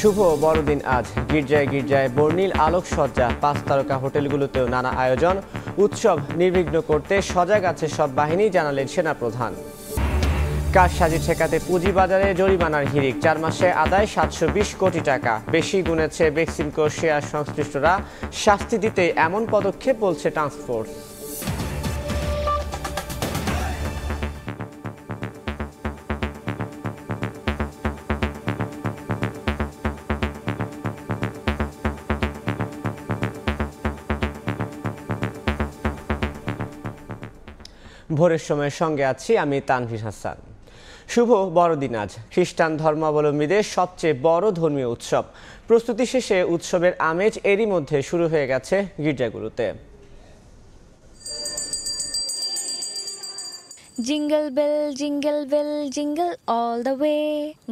শুভ বড়দিন আজ। গির্জায় গির্জায় বর্ণিল আলোকসজ্জা, 5 তারকা হোটেলগুলোতেও নানা আয়োজন। উৎসব নির্বিঘ্ন করতে সজাগ আছে সব বাহিনী, জানালেন সেনাপ্রধান। কারসাজি ঠেকাতে পুঁজিবাজারে জরিমানার হিড়িক, 4 মাসে আদায় 720 কোটি টাকা। বেশি গুনেছে বেক্সিমকো শেয়ার সংশ্লিষ্টরা, শাস্তি দিতে এমন পদক্ষেপ বলছে টাস্কফোর্স। ভোরের সময় সঙ্গে আছি আমি তানভীর হাসান। শুভ বড়দিন আজ। খ্রিস্টান ধর্মাবলম্বীদের সবচেয়ে বড় ধর্মীয় উৎসব। প্রস্তুতি শেষে উৎসবের আমেজ এরই মধ্যে শুরু হয়ে গেছে গির্জাগুলোতে। Jingle bell jingle bell jingle all the way.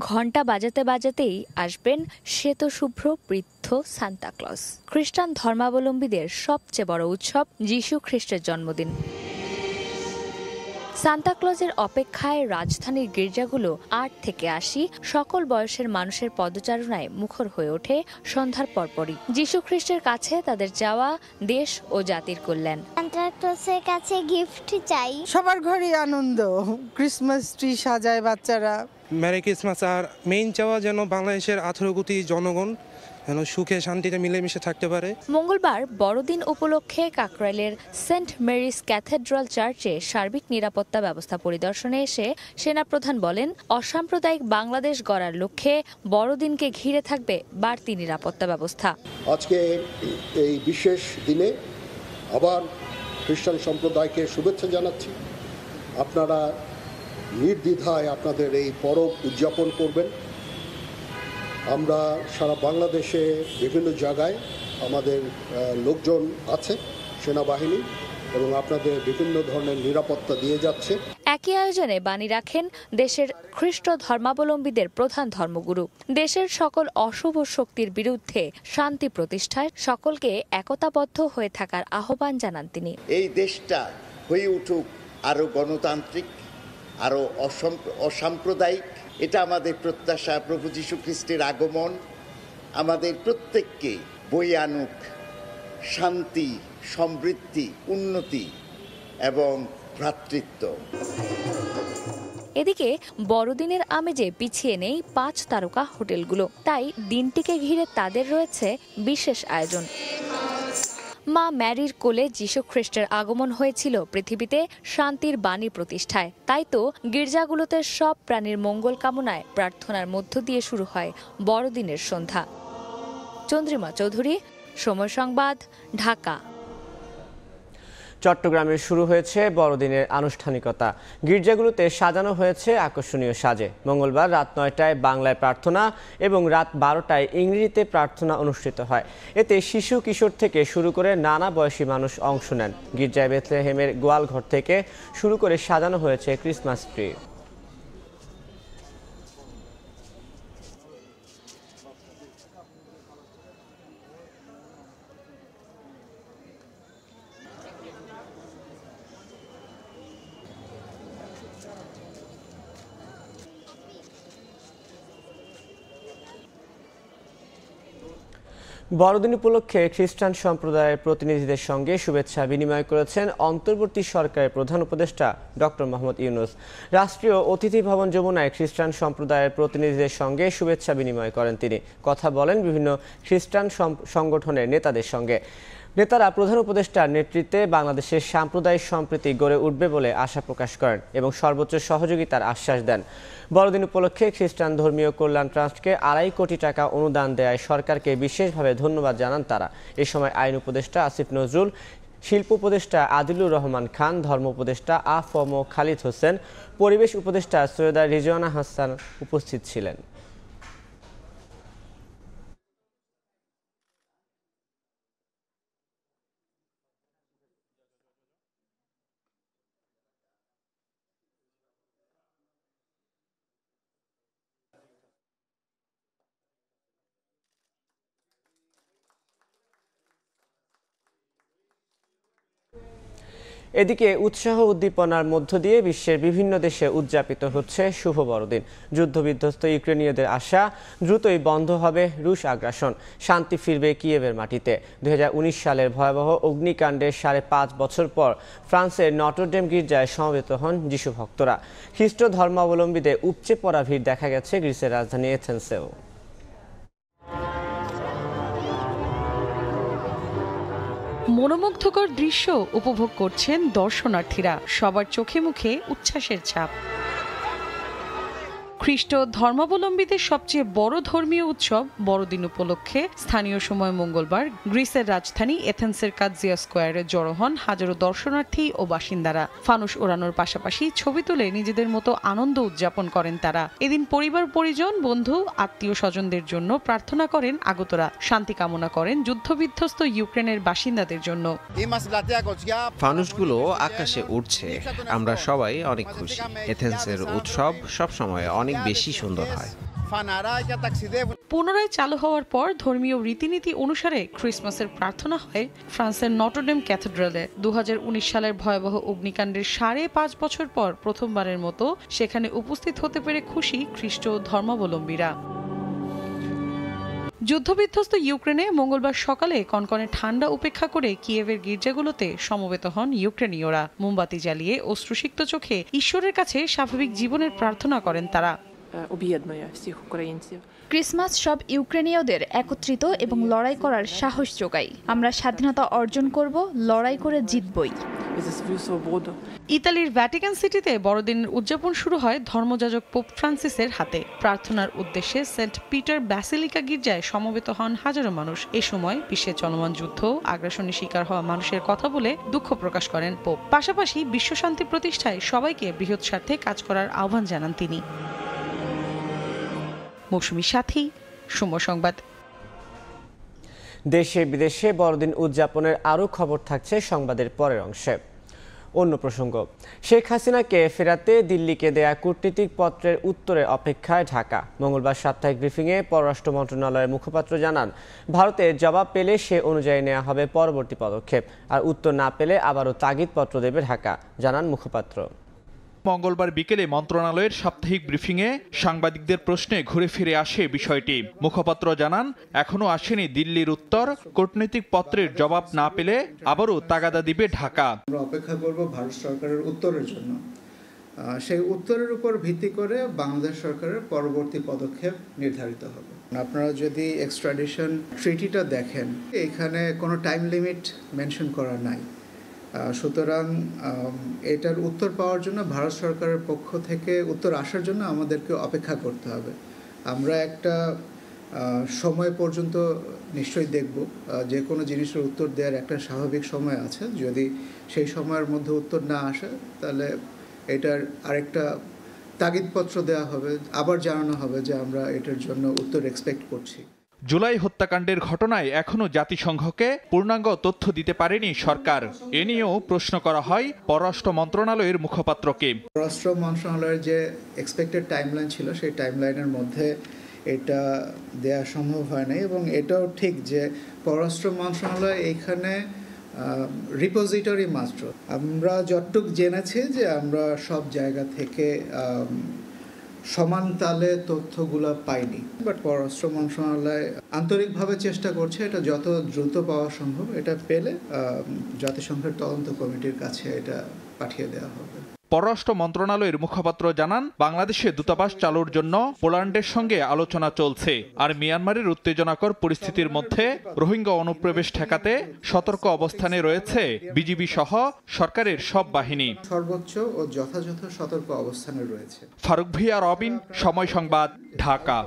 ঘন্টা বাজাতে বাজাতেই আসবেন শ্বেত শুভ্র বৃদ্ধ সান্তা ক্লজ। খ্রিস্টান ধর্মাবলম্বীদের সবচেয়ে বড় উৎসব যীশু খ্রিস্টের জন্মদিন। সান্তা ক্লজের অপেক্ষায় রাজধানীর গির্জাগুলো 8 থেকে 80 সকল বয়সের মানুষের পদচারণায় মুখর হয়ে ওঠে সন্ধ্যার পরপরই। যীশু খ্রিস্টের কাছে তাদের চাওয়া দেশ ও জাতির কল্যাণ। সান্তা ক্লজের কাছে গিফট চাই। সবার ঘরে আনন্দ, ক্রিসমাস ট্রি সাজায় বাচ্চারা। Merry Christmas. আর মেইন চাওয়া যেন বাংলাদেশের 18 কোটি জনগণ যেন সুখে শান্তিতে মিলেমিশে থাকতে পারে। মঙ্গলবার বড়দিন উপলক্ষে কাকরাইলের সেন্ট মেরিস ক্যাথেড্রাল চার্চে সার্বিক নিরাপত্তা ব্যবস্থা পরিদর্শনে এসে সেনাপ্রধান বলেন, অসাম্প্রদায়িক বাংলাদেশ গড়ার লক্ষ্যে বড়দিনকে ঘিরে থাকবে বাড়তি নিরাপত্তা ব্যবস্থা। আজকে এই বিশেষ দিনে আবার খ্রিস্টান সম্প্রদায়কে শুভেচ্ছা জানাচ্ছি। আপনারা নির্দ্বিধায় আপনাদের এই পরব উদযাপন করবেন। আমরা সারা বাংলাদেশে বিভিন্ন জায়গায় আমাদের লোকজন আছে, সেনাবাহিনী, এবং আপনাদের বিভিন্ন ধরনের নিরাপত্তা দিয়ে যাচ্ছে। একই আয়োজনে বাণী রাখেন দেশের খ্রিস্ট ধর্মাবলম্বীদের প্রধান ধর্মগুরু। দেশের সকল অশুভ শক্তির বিরুদ্ধে শান্তি প্রতিষ্ঠায় সকলকে একতাবদ্ধ হয়ে থাকার আহ্বান জানান তিনি। এই দেশটা হয়ে উঠুক আরো গণতান্ত্রিক, আরো অসাম্প্রদায়িক। এটা আমাদের প্রত্যাশা। প্রভু যীশু খ্রিস্টের আগমন আমাদের প্রত্যেককে বয়ে আনুক শান্তি, সমৃদ্ধি, উন্নতি এবং ভ্রাতৃত্ব। এদিকে বড়দিনের আমেজে পিছিয়ে নেই 5 তারকা হোটেলগুলো, তাই দিনটিকে ঘিরে তাদের রয়েছে বিশেষ আয়োজন। মা ম্যারির কোলে যীশু খ্রিস্টের আগমন হয়েছিল পৃথিবীতে শান্তির বাণী প্রতিষ্ঠায়। তাই তো গির্জাগুলোতে সব প্রাণীর মঙ্গল কামনায় প্রার্থনার মধ্য দিয়ে শুরু হয় বড়দিনের সন্ধ্যা। চন্দ্রিমা চৌধুরী, সময় সংবাদ, ঢাকা। চট্টগ্রামে শুরু হয়েছে বড়দিনের আনুষ্ঠানিকতা। গির্জাগুলোতে সাজানো হয়েছে আকর্ষণীয় সাজে। মঙ্গলবার রাত 9টায় বাংলায় প্রার্থনা এবং রাত 12টায় ইংরেজিতে প্রার্থনা অনুষ্ঠিত হয়। এতে শিশু কিশোর থেকে শুরু করে নানা বয়সী মানুষ অংশ নেন। গির্জায় বেথলেহেমের গোয়ালঘর থেকে শুরু করে সাজানো হয়েছে ক্রিসমাস ট্রি। বড়দিন উপলক্ষে খ্রিস্টান সম্প্রদায়ের প্রতিনিধিদের সঙ্গে শুভেচ্ছা বিনিময় করেছেন অন্তর্বর্তী সরকারের প্রধান উপদেষ্টা ডক্টর মোহাম্মদ ইউনূস। রাষ্ট্রীয় অতিথি ভবন যমুনায় খ্রিস্টান সম্প্রদায়ের প্রতিনিধিদের সঙ্গে শুভেচ্ছা বিনিময় করেন তিনি। কথা বলেন বিভিন্ন খ্রিস্টান সংগঠনের নেতাদের সঙ্গে। নেতারা প্রধান উপদেষ্টার নেতৃত্বে বাংলাদেশের সাম্প্রদায়িক সম্প্রীতি গড়ে উঠবে বলে আশা প্রকাশ করেন এবং সর্বোচ্চ সহযোগিতার আশ্বাস দেন। বড়দিন উপলক্ষে খ্রিস্টান ধর্মীয় কল্যাণ ট্রাস্টকে 2.5 কোটি টাকা অনুদান দেওয়ায় সরকারকে বিশেষভাবে ধন্যবাদ জানান তারা। এ সময় আইন উপদেষ্টা আসিফ নজরুল, শিল্প উপদেষ্টা আদিলুর রহমান খান, ধর্ম উপদেষ্টা আ.ফ.ম. খালিদ হোসেন, পরিবেশ উপদেষ্টা সৈয়দা রিজওয়ানা হাসান উপস্থিত ছিলেন। এদিকে উৎসাহ উদ্দীপনার মধ্য দিয়ে বিশ্বের বিভিন্ন দেশে উদযাপিত হচ্ছে শুভ বড়দিন। যুদ্ধবিধ্বস্ত ইউক্রেনীয়দের আশা, দ্রুতই বন্ধ হবে রুশ আগ্রাসন, শান্তি ফিরবে কিয়েভের মাটিতে। 2019 সালের ভয়াবহ অগ্নিকাণ্ডের 5.5 বছর পর ফ্রান্সের নটরডেম গির্জায় সমবেত হন যিশু ভক্তরা। খ্রিস্ট ধর্মাবলম্বীদের উপচে পড়া ভিড় দেখা গেছে গ্রিসের রাজধানী এথেন্সেও। মনোমুগ্ধকর দৃশ্য উপভোগ করছেন দর্শনার্থীরা, সবার চোখে মুখে উচ্ছ্বাসের ছাপ। খ্রিস্ট ধর্মাবলম্বীদের সবচেয়ে বড় ধর্মীয় উৎসব বড়দিন উপলক্ষে স্থানীয় সময় মঙ্গলবার গ্রিসের রাজধানী এথেন্সের কাজিয়া স্কোয়ারে জড়ো হন হাজারো দর্শনার্থী ও বাসিন্দারা। ফানুস ওড়ানোর পাশাপাশি ছবি তুলে নিজেদের মতো আনন্দ উদযাপন করেন তারা। এদিন পরিবার পরিজন, বন্ধু, আত্মীয় স্বজনদের জন্য প্রার্থনা করেন আগতরা, শান্তি কামনা করেন যুদ্ধবিধ্বস্ত ইউক্রেনের বাসিন্দাদের জন্য। ফানুসগুলো আকাশে উঠছে, আমরা সবাই অনেক খুশি। এথেন্সের উৎসব সবসময় অনেক বেশি সুন্দর হয়। পুনরায় চালু হওয়ার পর ধর্মীয় রীতিনীতি অনুসারে ক্রিসমাসের প্রার্থনা হয় ফ্রান্সের নটরডেম ক্যাথেড্রালে। 2019 সালের ভয়াবহ অগ্নিকাণ্ডের 5.5 বছর পর প্রথমবারের মতো সেখানে উপস্থিত হতে পেরে খুশি খ্রিস্ট ধর্মাবলম্বীরা। যুদ্ধবিধ্বস্ত ইউক্রেনে মঙ্গলবার সকালে কনকনে ঠান্ডা উপেক্ষা করে কিয়েভের গির্জাগুলোতে সমবেত হন ইউক্রেনীয়রা। মোমবাতি জ্বালিয়ে অশ্রুসিক্ত চোখে ঈশ্বরের কাছে স্বাভাবিক জীবনের প্রার্থনা করেন তারা। ক্রিসমাস সব ইউক্রেনীয়দের একত্রিত এবং লড়াই করার সাহস যোগায়। আমরা স্বাধীনতা অর্জন করব, লড়াই করে জিতবই। ইতালির ভ্যাটিকান সিটিতে বড়দিনের উদযাপন শুরু হয় ধর্মযাজক পোপ ফ্রান্সিসের হাতে। প্রার্থনার উদ্দেশ্যে সেন্ট পিটার ব্যাসিলিকা গির্জায় সমবেত হন হাজারো মানুষ। এ সময় বিশ্বে চলমান যুদ্ধ, আগ্রাসনের শিকার হওয়া মানুষের কথা বলে দুঃখ প্রকাশ করেন পোপ। পাশাপাশি বিশ্বশান্তি প্রতিষ্ঠায় সবাইকে বৃহৎ স্বার্থে কাজ করার আহ্বান জানান তিনি। মৌসুমীর সাথী, সময় সংবাদ। দেশে বিদেশে বড়দিন উদযাপনের আরও খবর থাকছে সংবাদের পরের অংশে। অন্য প্রসঙ্গ, শেখ হাসিনাকে ফেরাতে দিল্লিকে দেয়া কূটনীতিক পত্রের উত্তরের অপেক্ষায় ঢাকা। মঙ্গলবার সাপ্তাহিক ব্রিফিংয়ে পররাষ্ট্র মন্ত্রণালয়ের মুখপাত্র জানান, ভারতের জবাব পেলে সে অনুযায়ী নেওয়া হবে পরবর্তী পদক্ষেপ, আর উত্তর না পেলে আবারও তাগিদপত্র দেবে ঢাকা, জানান মুখপাত্র। মঙ্গলবার বিকেলে মন্ত্রণালয়ের সাপ্তাহিক ব্রিফিংয়ে সাংবাদিকদের প্রশ্নে ঘুরে ফিরে আসে বিষয়টি। মুখপাত্র জানান, এখনো আসেনি দিল্লির উত্তর, কূটনৈতিক পত্রের জবাব না পেলে আবারও তাগাদা দিবে ঢাকা। আমরা অপেক্ষা করব ভারত সরকারের উত্তরের জন্য। সেই উত্তরের উপর ভিত্তি করে বাংলাদেশ সরকারের পরবর্তী পদক্ষেপ নির্ধারিত হবে। আপনারা যদি এক্সট্রাডিশন ট্রিটিটা দেখেন, এখানে কোনো টাইম লিমিট মেনশন করা নাই। সুতরাং এটার উত্তর পাওয়ার জন্য ভারত সরকারের পক্ষ থেকে উত্তর আসার জন্য আমাদেরকে অপেক্ষা করতে হবে। আমরা একটা সময় পর্যন্ত নিশ্চয়ই দেখব, যে কোনো জিনিসের উত্তর দেওয়ার একটা স্বাভাবিক সময় আছে। যদি সেই সময়ের মধ্যে উত্তর না আসে, তাহলে এটার আরেকটা তাগিদপত্র দেওয়া হবে, আবার জানানো হবে যে আমরা এটার জন্য উত্তর এক্সপেক্ট করছি। জুলাই হত্যাকাণ্ডের ঘটনায় এখনো জাতিসংঘকে পূর্ণাঙ্গ তথ্য দিতে পারেনি সরকার। এ নিয়েও প্রশ্ন করা হয় পররাষ্ট্র মন্ত্রণালয়ের মুখপাত্রকে। পররাষ্ট্র মন্ত্রণালয়ের যে এক্সপেক্টেড টাইমলাইন ছিল, সেই টাইমলাইনের মধ্যে এটা দেয়া সম্ভব হয় নাই। এবং এটাও ঠিক যে পররাষ্ট্র মন্ত্রণালয় এইখানে রিপোজিটরি মাত্র। আমরা যতটুক জেনেছি যে আমরা সব জায়গা থেকে সমান তালে তথ্যগুলো পাইনি, বাট পররাষ্ট্র মন্ত্রণালয় আন্তরিকভাবে চেষ্টা করছে এটা যত দ্রুত পাওয়া সম্ভব। এটা পেলে জাতিসংঘের তদন্ত কমিটির কাছে এটা পাঠিয়ে দেওয়া হবে। পররাষ্ট্র মন্ত্রণালয়ের মুখপাত্র জানান, বাংলাদেশে দূতাবাস চালুর জন্য পোল্যান্ডের সঙ্গে আলোচনা চলছে। আর মিয়ানমারের উত্তেজনাকর পরিস্থিতির মধ্যে রোহিঙ্গা অনুপ্রবেশ ঠেকাতে সতর্ক অবস্থানে রয়েছে বিজিবি সহ সরকারের সব বাহিনী। সর্বোচ্চ ও যথাযথ সতর্ক অবস্থানে রয়েছে। ফারুক ভিয়া, রবিন, সময় সংবাদ, ঢাকা।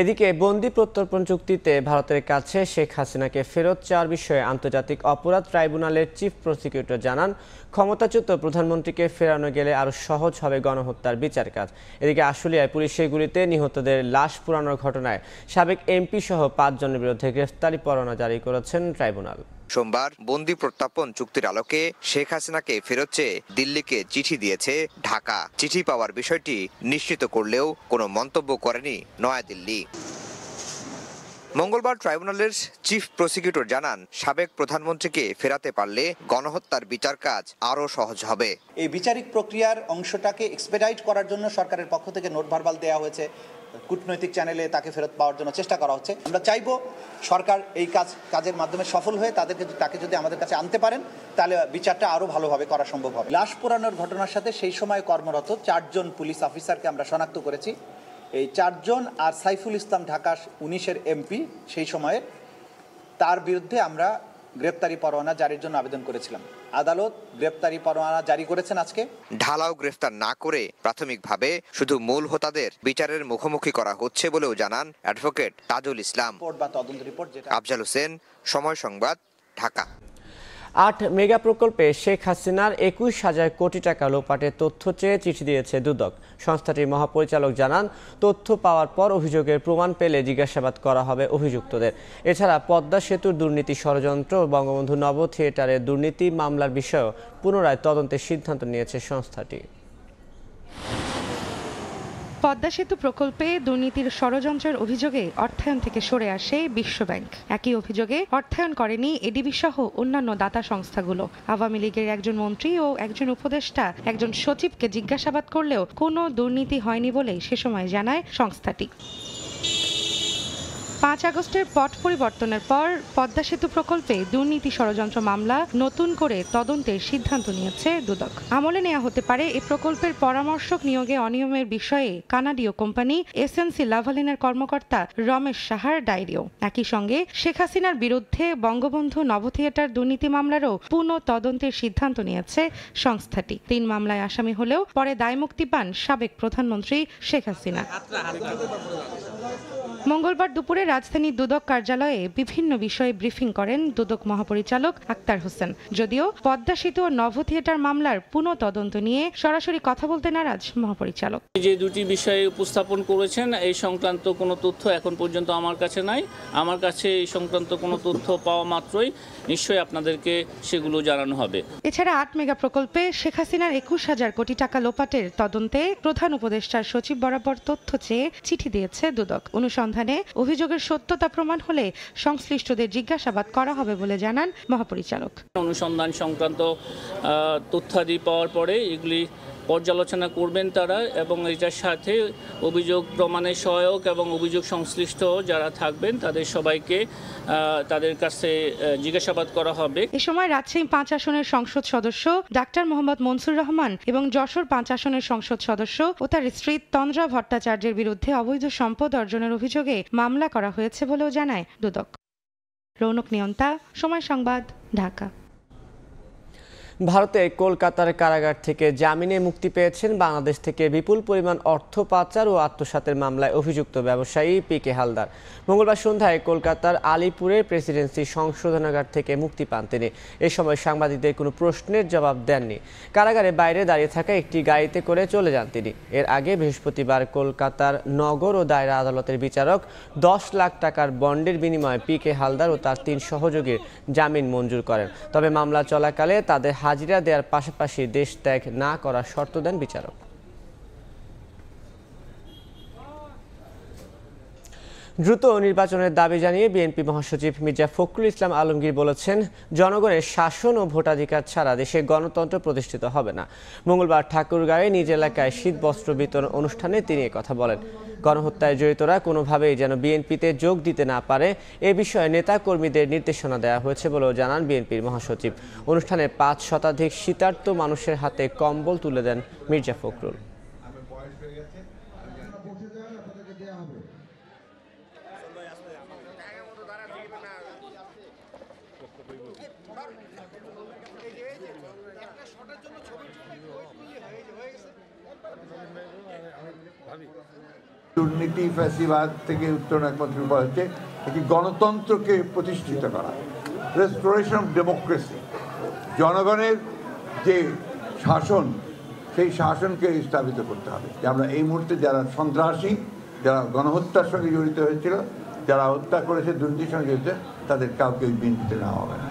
এদিকে বন্দি প্রত্যর্পণ চুক্তিতে ভারতের কাছে শেখ হাসিনাকে ফেরত চাওয়ার বিষয়ে আন্তর্জাতিক অপরাধ ট্রাইব্যুনালের চিফ প্রসিকিউটর জানান, ক্ষমতাচ্যুত প্রধানমন্ত্রীকে ফেরানো গেলে আরও সহজ হবে গণহত্যার বিচার কাজ। এদিকে আশুলিয়ায় পুলিশের গুলিতে নিহতদের লাশ পোড়ানোর ঘটনায় সাবেক এমপি সহ 5 জনের বিরুদ্ধে গ্রেফতারি পরোয়ানা জারি করেছেন ট্রাইব্যুনাল। সোমবার বন্দি প্রত্যর্পণ চুক্তির আলোকে শেখ হাসিনাকে ফেরত চেয়ে দিল্লিকে চিঠি দিয়েছে ঢাকা। চিঠি পাওয়ার বিষয়টি নিশ্চিত করলেও কোনো মন্তব্য করেনি নয়াদিল্লি। মঙ্গলবার ট্রাইব্যুনালের চিফ প্রসিকিউটর জানান, সাবেক প্রধানমন্ত্রীকে ফেরাতে পারলে গণহত্যার বিচার কাজ আরও সহজ হবে। এই বিচারিক প্রক্রিয়ার অংশটাকে এক্সপেডাইট করার জন্য সরকারের পক্ষ থেকে নোট ভার্বাল দেওয়া হয়েছে, কূটনৈতিক চ্যানেলে তাকে ফেরত পাওয়ার জন্য চেষ্টা করা হচ্ছে। আমরা চাইব সরকার এই কাজের মাধ্যমে সফল হয়ে তাকে যদি আমাদের কাছে আনতে পারেন, তাহলে বিচারটা আরও ভালোভাবে করা সম্ভব হবে। লাশ পোড়ানোর ঘটনার সাথে সেই সময় কর্মরত 4 জন পুলিশ অফিসারকে আমরা শনাক্ত করেছি। এই 4 জন আর সাইফুল ইসলাম ঢাকা 19-এর এমপি সেই সময়ে, তার বিরুদ্ধে আমরা গ্রেপ্তারি পরোয়ানা জারির জন্য আবেদন করেছিলাম। আদালত গ্রেপ্তারি পরোয়ানা জারি করেছেন আজকে। ঢালাও গ্রেফতার না করে প্রাথমিকভাবে শুধু মূল হোতাদের বিচারের মুখোমুখি করা হচ্ছে বলেও জানান অ্যাডভোকেট তাজুল ইসলাম। তদন্ত রিপোর্ট আফজাল হোসেন, সময় সংবাদ, ঢাকা। 8 মেগা প্রকল্পে শেখ হাসিনার 21,000 কোটি টাকা লোপাটের তথ্য চেয়ে চিঠি দিয়েছে দুদক। সংস্থাটির মহাপরিচালক জানান, তথ্য পাওয়ার পর অভিযোগের প্রমাণ পেলে জিজ্ঞাসাবাদ করা হবে অভিযুক্তদের। এছাড়া পদ্মা সেতুর দুর্নীতি ষড়যন্ত্র, বঙ্গবন্ধু নব থিয়েটারের দুর্নীতি মামলার বিষয়েও পুনরায় তদন্তের সিদ্ধান্ত নিয়েছে সংস্থাটি। পদ্মা সেতু প্রকল্পে দুর্নীতির ষড়যন্ত্রের অভিযোগে অর্থায়ন থেকে সরে আসে বিশ্বব্যাংক। একই অভিযোগে অর্থায়ন করেনি এডিবি সহ অন্যান্য দাতা সংস্থাগুলো। আওয়ামী লীগের একজন মন্ত্রী ও একজন উপদেষ্টা, একজন সচিবকে জিজ্ঞাসাবাদ করলেও কোনো দুর্নীতি হয়নি বলে সে সময় জানায় সংস্থাটি। 5 আগস্টের পট পরিবর্তনের পর পদ্মা সেতু প্রকল্পে দুর্নীতি ষড়যন্ত্র মামলা নতুন করে তদন্তের সিদ্ধান্ত নিয়েছে দুদক। আমলে নেওয়া হতে পারে এই প্রকল্পের পরামর্শক নিয়োগে অনিয়মের বিষয়ে কানাডীয় কোম্পানি এসএনসি লাভালিনের কর্মকর্তা রমেশ সাহার ডায়েরিও। একই সঙ্গে শেখ হাসিনার বিরুদ্ধে বঙ্গবন্ধু নব থিয়েটার দুর্নীতি মামলারও পুনঃ তদন্তের সিদ্ধান্ত নিয়েছে সংস্থাটি। 3 মামলায় আসামি হলেও পরে দায়মুক্তি পান সাবেক প্রধানমন্ত্রী শেখ হাসিনা। মঙ্গলবার দুপুরে রাজধানীর দুদক কার্যালয়ে বিভিন্ন বিষয়ে ব্রিফিং করেন দুদক মহাপরিচালক আক্তার হোসেন। যদিও পদ্মা সেতু ও নভ থিয়েটার মামলার পুনঃ তদন্ত নিয়ে সরাসরি কথা বলতে নারাজ মহাপরিচালক। যে দুটি বিষয়ে উপস্থাপন করেছেন, এই সংক্রান্ত কোনো তথ্য এখন পর্যন্ত আমার কাছে নাই। আমার কাছে এই সংক্রান্ত কোনো তথ্য পাওয়া মাত্রই নিশ্চয়ই আপনাদেরকে সেগুলো জানানো হবে। এছাড়া 8 মেগা প্রকল্পে শেখ হাসিনার 21,000 কোটি টাকা লোপাটের তদন্তে প্রধান উপদেষ্টার সচিব বরাবর তথ্য চেয়ে চিঠি দিয়েছে দুদক। অনুসন্ধানে অভিযোগের সত্যতা প্রমাণ হলে সংশ্লিষ্টদের জিজ্ঞাসাবাদ করা হবে বলে জানান মহাপরিচালক। অনুসন্ধান সংক্রান্ত তথ্যাদি পাওয়ার পরে এগুলি পর্যালোচনা করবেন তারা, এবং এটার সাথে অভিযোগ প্রমাণের সহায়ক এবং অভিযোগ সংশ্লিষ্ট যারা থাকবেন তাদের সবাইকে তাদের কাছে জিজ্ঞাসাবাদ করা হবে। এ সময় রাজশাহী 5 আসনের সংসদ সদস্য ডাক্তার মোহাম্মদ মনসুর রহমান এবং যশোর 5 আসনের সংসদ সদস্য ও তার স্ত্রী তন্দ্রা ভট্টাচার্যের বিরুদ্ধে অবৈধ সম্পদ অর্জনের অভিযোগে মামলা করা হয়েছে বলেও জানায় দুদক। রৌনক নিয়ন্তা, সময় সংবাদ, ঢাকা। ভারতে কলকাতার কারাগার থেকে জামিনে মুক্তি পেয়েছেন বাংলাদেশ থেকে বিপুল পরিমাণ অর্থ পাচার ও আত্মসাতের মামলায় অভিযুক্ত ব্যবসায়ী পিকে হালদার। মঙ্গলবার সন্ধ্যায় কলকাতার আলিপুরের প্রেসিডেন্সি সংশোধনাগার থেকে মুক্তি পান তিনি। এ সময় সাংবাদিকদের কোনো প্রশ্নের জবাব দেননি। কারাগারে বাইরে দাঁড়িয়ে থাকা একটি গাড়িতে করে চলে যান তিনি। এর আগে বৃহস্পতিবার কলকাতার নগর ও দায়রা আদালতের বিচারক 10 লাখ টাকার বন্ডের বিনিময়ে পিকে হালদার ও তার 3 সহযোগীর জামিন মঞ্জুর করেন। তবে মামলা চলাকালে তাদের হাজিরা দেওয়ার পাশাপাশি দেশ ত্যাগ না করার শর্ত দেন বিচারক। দ্রুত নির্বাচনের দাবি জানিয়ে বিএনপি মহাসচিব মির্জা ফখরুল ইসলাম আলমগীর বলেছেন, জনগণের শাসন ও ভোটাধিকার ছাড়া দেশে গণতন্ত্র প্রতিষ্ঠিত হবে না। মঙ্গলবার ঠাকুরগাঁওয়ে নিজ এলাকায় শীত বস্ত্র বিতরণ অনুষ্ঠানে তিনি কথা বলেন। গণহত্যায় জড়িতরা কোনোভাবেই যেন বিএনপিতে যোগ দিতে না পারে এ বিষয়ে নেতা কর্মীদের নির্দেশনা দেওয়া হয়েছে বলেও জানান বিএনপির মহাসচিব। অনুষ্ঠানে 5 শতাধিক শীতার্ত মানুষের হাতে কম্বল তুলে দেন মির্জা ফখরুল। দুর্নীতি ফ্যাসিবাদ থেকে উত্তরণ একমাত্র উপায় হচ্ছে একটি গণতন্ত্রকে প্রতিষ্ঠিত করা, রেস্টোরেশন অফ ডেমোক্রেসি। জনগণের যে শাসন, সেই শাসনকে স্থাপিত করতে হবে। যে আমরা এই মুহূর্তে যারা সন্ত্রাসী, যারা গণহত্যার সঙ্গে জড়িত হয়েছিল, যারা হত্যা করেছে, দুর্নীতির সঙ্গে জড়িত, তাদের কাউকে বিএনপিতে নেওয়া হবে না।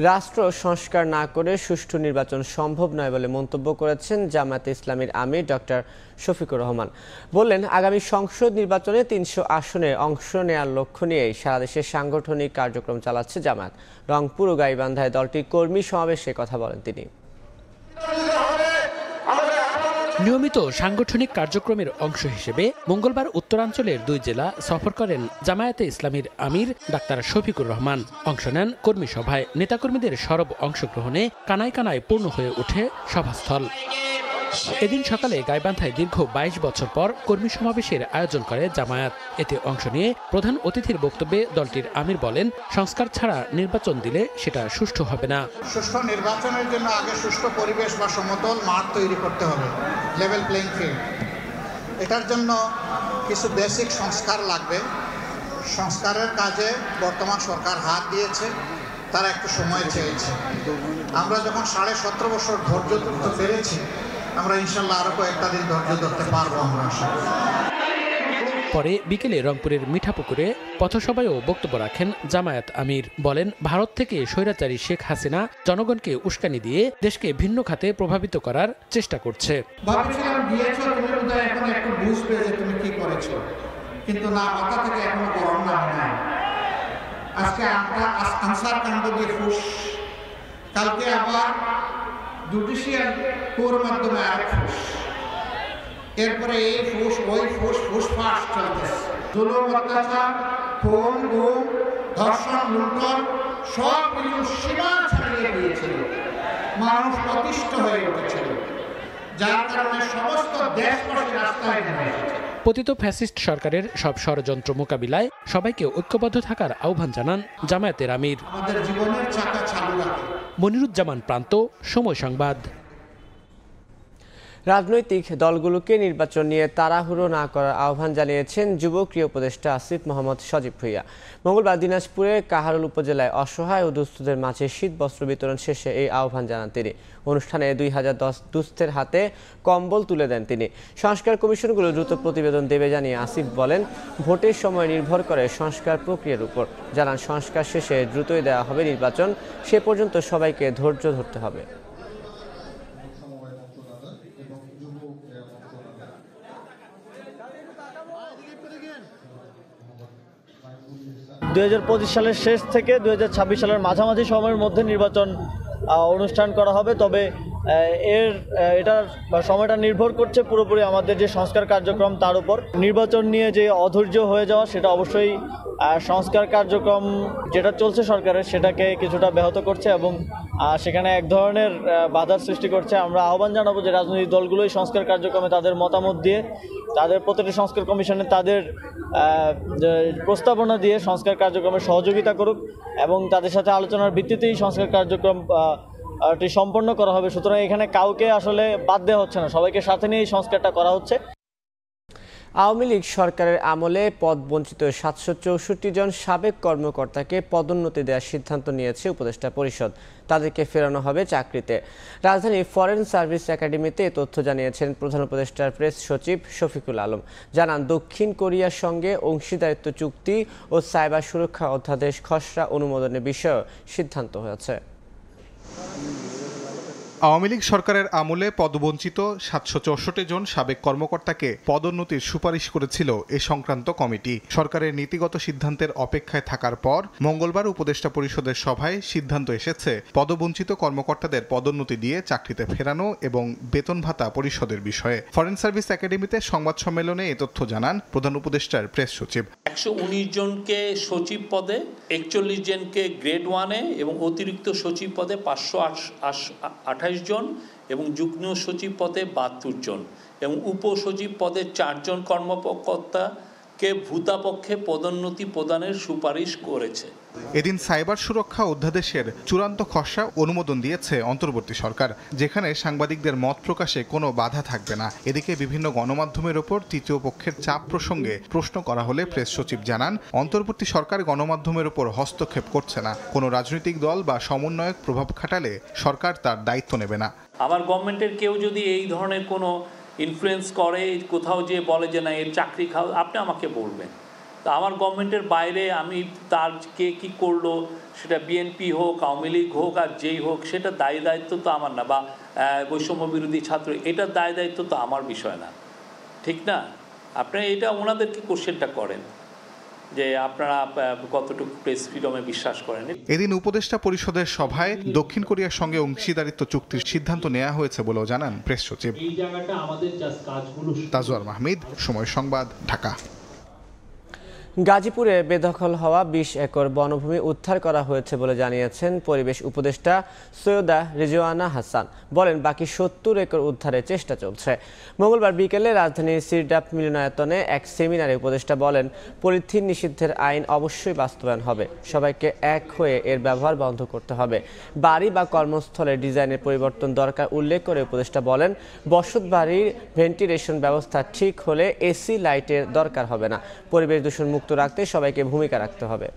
রাষ্ট্র সংস্কার না করে সুষ্ঠু নির্বাচন সম্ভব নয় বলে মন্তব্য করেছেন জামায়াতে ইসলামীর আমির ডক্টর শফিকুর রহমান। বললেন, আগামী সংসদ নির্বাচনে ৩০০ আসনে অংশ নেওয়ার লক্ষ্য নিয়েই সারা দেশে সাংগঠনিক কার্যক্রম চালাচ্ছে জামায়াত। রংপুর ও গাইবান্ধায় দলটির কর্মী সমাবেশে কথা বলেন তিনি। নিয়মিত সাংগঠনিক কার্যক্রমের অংশ হিসেবে মঙ্গলবার উত্তরাঞ্চলের 2 জেলা সফর করেন জামায়াতে ইসলামীর আমির ডাক্তার শফিকুর রহমান। অংশ নেন কর্মী সভায়। নেতাকর্মীদের সরব অংশগ্রহণে কানায় কানায় পূর্ণ হয়ে ওঠে সভাস্থল। এদিন সকালে গাইবান্ধায় দীর্ঘ 22 বছর পর কর্মী সমাবেশের আয়োজন করে জামায়াত। এতে অংশ নিয়ে প্রধান অতিথির বক্তব্যে দলটির আমির বলেন, সংস্কার ছাড়া নির্বাচন দিলে সেটা সুষ্ঠু হবে না। সুষ্ঠু নির্বাচনের জন্য আগে সুষ্ঠু পরিবেশ বা সমতল মাঠ তৈরি করতে হবে, লেভেল প্লেইং ফিল্ড। এটার জন্য কিছু বেসিক সংস্কার লাগবে। সংস্কারের কাজে বর্তমান সরকার হাত দিয়েছে, তারা একটু সময় চেয়েছে। আমরা যখন 17.5 বছর ধৈর্য ধরতে পেরেছি, আমরা ইনশাল্লাহ আরো কয়েকটা দিন ধৈর্য ধরতে পারবো আমরা। পরে বিকেলে রংপুরের মিঠাপুকুরে পথসভায়ও বক্তব্য রাখেন জামায়াত আমির। বলেন, ভারত থেকে স্বৈরাচারী শেখ হাসিনা জনগণকে উস্কানি দিয়ে দেশকে ভিন্ন খাতে প্রভাবিত করার চেষ্টা করছে। ভাবছিলাম দিয়েছো, তুমি বোধহয় এখন একটু বুঝবে যে তুমি কি করেছো, কিন্তু না, মাথা থেকে এখনো গরম নামে নাই। আজকে আনসার কাণ্ড দিয়ে ফুস, কালকে আবার জুডিশিয়াল কোর মাধ্যমে আরেক ফুস, এরপরে এই ফুস ওই ফুস, ফুসফাস চলতেছে। জুলুম, অত্যাচার, খুন, গুম, ধর্ষণ, লুণ্ঠন সব কিছু সীমা ছাড়িয়ে দিয়েছিল। মানুষ অতিষ্ঠ হয়ে উঠেছিল, যার কারণে সমস্ত দেশবাসী রাস্তায় নেমে এসেছে। পতিত ফ্যাসিস্ট সরকারের সব ষড়যন্ত্র মোকাবিলায় সবাইকে ঐক্যবদ্ধ থাকার আহ্বান জানান জামায়াতের আমির। আমাদের জীবনের চাকা চালু রাখে। মনিরুজ্জামান প্রান্ত, সময় সংবাদ। রাজনৈতিক দলগুলোকে নির্বাচন নিয়ে তাড়াহুড়ো না করার আহ্বান জানিয়েছেন যুব ক্রীড়া উপদেষ্টা আসিফ মোহাম্মদ সজীব ভুঁইয়া। মঙ্গলবার দিনাজপুরের কাহারোল উপজেলায় অসহায় ও দুস্থদের মাঝে শীত বস্ত্র বিতরণ শেষে এই আহ্বান জানান তিনি। অনুষ্ঠানে 2010 দুস্থের হাতে কম্বল তুলে দেন তিনি। সংস্কার কমিশনগুলো দ্রুত প্রতিবেদন দেবে জানিয়ে আসিফ বলেন, ভোটের সময় নির্ভর করে সংস্কার প্রক্রিয়ার উপর। জানান, সংস্কার শেষে দ্রুতই দেওয়া হবে নির্বাচন, সে পর্যন্ত সবাইকে ধৈর্য ধরতে হবে। 2025 সালের শেষ থেকে 2026 সালের মাঝামাঝি সময়ের মধ্যে নির্বাচন অনুষ্ঠান করা হবে। তবে এটার সময়টা নির্ভর করছে পুরোপুরি আমাদের যে সংস্কার কার্যক্রম তার উপর। নির্বাচন নিয়ে যে অধৈর্য হয়ে যাওয়া, সেটা অবশ্যই সংস্কার কার্যক্রম যেটা চলছে সরকারের, সেটাকে কিছুটা ব্যাহত করছে এবং সেখানে এক ধরনের বাধার সৃষ্টি করছে। আমরা আহ্বান জানাবো যে রাজনৈতিক দলগুলোই সংস্কার কার্যক্রমে তাদের মতামত দিয়ে, তাদের প্রতিটি সংস্কার কমিশনে তাদের প্রস্তাবনা দিয়ে সংস্কার কার্যক্রমে সহযোগিতা করুক এবং তাদের সাথে আলোচনার ভিত্তিতেই সংস্কার কার্যক্রম সম্পন্ন করা হবে। সুতরাং এখানে কাউকে আসলে বাদ দেওয়া হচ্ছে না, সবাইকে সাথে নিয়ে এই সংস্কারটা করা হচ্ছে। আওয়ামী লীগ সরকারের আমলে পদবঞ্চিত 764 জন সাবেক কর্মকর্তাকে পদোন্নতি দেওয়ার সিদ্ধান্ত নিয়েছে উপদেষ্টা পরিষদ। তাদেরকে ফেরানো হবে চাকরিতে। রাজধানীর ফরেন সার্ভিস একাডেমিতে এ তথ্য জানিয়েছেন প্রধান উপদেষ্টার প্রেস সচিব শফিকুল আলম। জানান, দক্ষিণ কোরিয়ার সঙ্গে অংশীদারিত্ব চুক্তি ও সাইবার সুরক্ষা অধ্যাদেশ খসড়া অনুমোদনের বিষয়ে সিদ্ধান্ত হয়েছে। আওয়ামী লীগ সরকারের আমলে পদবঞ্চিত 764 জন সাবেক কর্মকর্তাকে পদোন্নতির সুপারিশ করেছিল এ সংক্রান্ত কমিটি। সরকারের নীতিগত সিদ্ধান্তের অপেক্ষায় থাকার পর মঙ্গলবার উপদেষ্টা পরিষদের সভায় সিদ্ধান্ত এসেছে পদবঞ্চিত কর্মকর্তাদের পদোন্নতি দিয়ে চাকরিতে ফেরানো এবং বেতন ভাতা পরিশোধের বিষয়ে। ফরেন সার্ভিস একাডেমিতে সংবাদ সম্মেলনে এ তথ্য জানান প্রধান উপদেষ্টার প্রেস সচিব। 119 জনকে সচিব পদে, 41 জনকে গ্রেড 1-এ এবং অতিরিক্ত সচিব পদে 528 জন এবং যুগ্ম সচিব পদে 72 জন এবং উপসচিব পদে 4 জন কর্মকর্তাকে ভূতাপক্ষে পদোন্নতি প্রদানের সুপারিশ করেছে। এদিন সাইবার সুরক্ষা অধ্যাদেশের চূড়ান্ত খসড়া অনুমোদন দিয়েছে অন্তর্বর্তী সরকার, যেখানে সাংবাদিকদের মত প্রকাশে কোনো বাধা থাকবে না। এদিকে বিভিন্ন গণমাধ্যমের ওপর তৃতীয় পক্ষের চাপ প্রসঙ্গে প্রশ্ন করা হলে প্রেস সচিব জানান, অন্তর্বর্তী সরকার গণমাধ্যমের ওপর হস্তক্ষেপ করছে না। কোনো রাজনৈতিক দল বা সমন্বয়ক প্রভাব খাটালে সরকার তার দায়িত্ব নেবে না। আমার গভর্নমেন্টের কেউ যদি এই ধরনের কোনো ইনফ্লুয়েন্স করে, কোথাও যে বলে যে না এর চাকরি খাও, আপনি আমাকে বলবেন, তো আমার গভর্নমেন্টের বাইরে আমি তার কে কী করলো, সেটা বিএনপি হোক, আওয়ামী লীগ হোক, আর যেই হোক, সেটা দায়ী দায়িত্ব তো আমার না, বা বৈষম্য বিরোধী ছাত্র, এটার দায়ী দায়িত্ব তো আমার বিষয় না, ঠিক না? আপনারা এটা ওনাদেরকে কোশ্চেনটা করেন যে আপনারা কতটুকু প্রেস ফ্রিডমে বিশ্বাস করেন। এদিন উপদেষ্টা পরিষদের সভায় দক্ষিণ কোরিয়ার সঙ্গে অংশীদারিত্ব চুক্তির সিদ্ধান্ত নেওয়া হয়েছে বলেও জানান প্রেস সচিব তাজওয়ার মাহমিদ, সময় সংবাদ, ঢাকা। গাজীপুরে বেদখল হওয়া ২০ একর বনভূমি উদ্ধার করা হয়েছে বলে জানিয়েছেন পরিবেশ উপদেষ্টা সৈয়দা রিজওয়ানা হাসান। বলেন, বাকি ৭০ একর উদ্ধারের চেষ্টা চলছে। মঙ্গলবার বিকেলে রাজধানীর সিরডাপ মিলনায়তনে এক সেমিনারে উপদেষ্টা বলেন, পলিথিন নিষিদ্ধের আইন অবশ্যই বাস্তবায়ন হবে। সবাইকে এক হয়ে এর ব্যবহার বন্ধ করতে হবে। বাড়ি বা কর্মস্থলের ডিজাইনের পরিবর্তন দরকার উল্লেখ করে উপদেষ্টা বলেন, বসত বাড়ির ভেন্টিলেশন ব্যবস্থা ঠিক হলে এসি লাইটের দরকার হবে না। পরিবেশ দূষণ মুক্ত রাখতে সবাইকে ভূমিকা রাখতে হবে।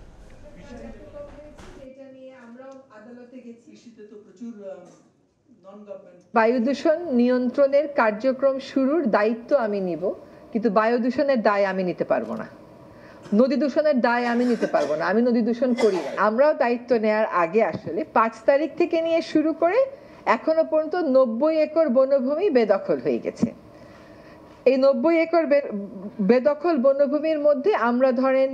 বায়ু দূষণ নিয়ন্ত্রণের কার্যক্রম শুরুর দায়িত্ব আমি নিব, কিন্তু বায়ু দূষণের দায় আমি নিতে পারবো না। নদী দূষণের দায় আমি নিতে পারবো না, আমি নদী দূষণ করি না। আমরাও দায়িত্ব নেওয়ার আগে আসলে ৫ তারিখ থেকে নিয়ে শুরু করে এখনো পর্যন্ত ৯০ একর বনভূমি বেদখল হয়ে গেছে। এই ৯০ একর বেদখল বনভূমির মধ্যে আমরা ধরেন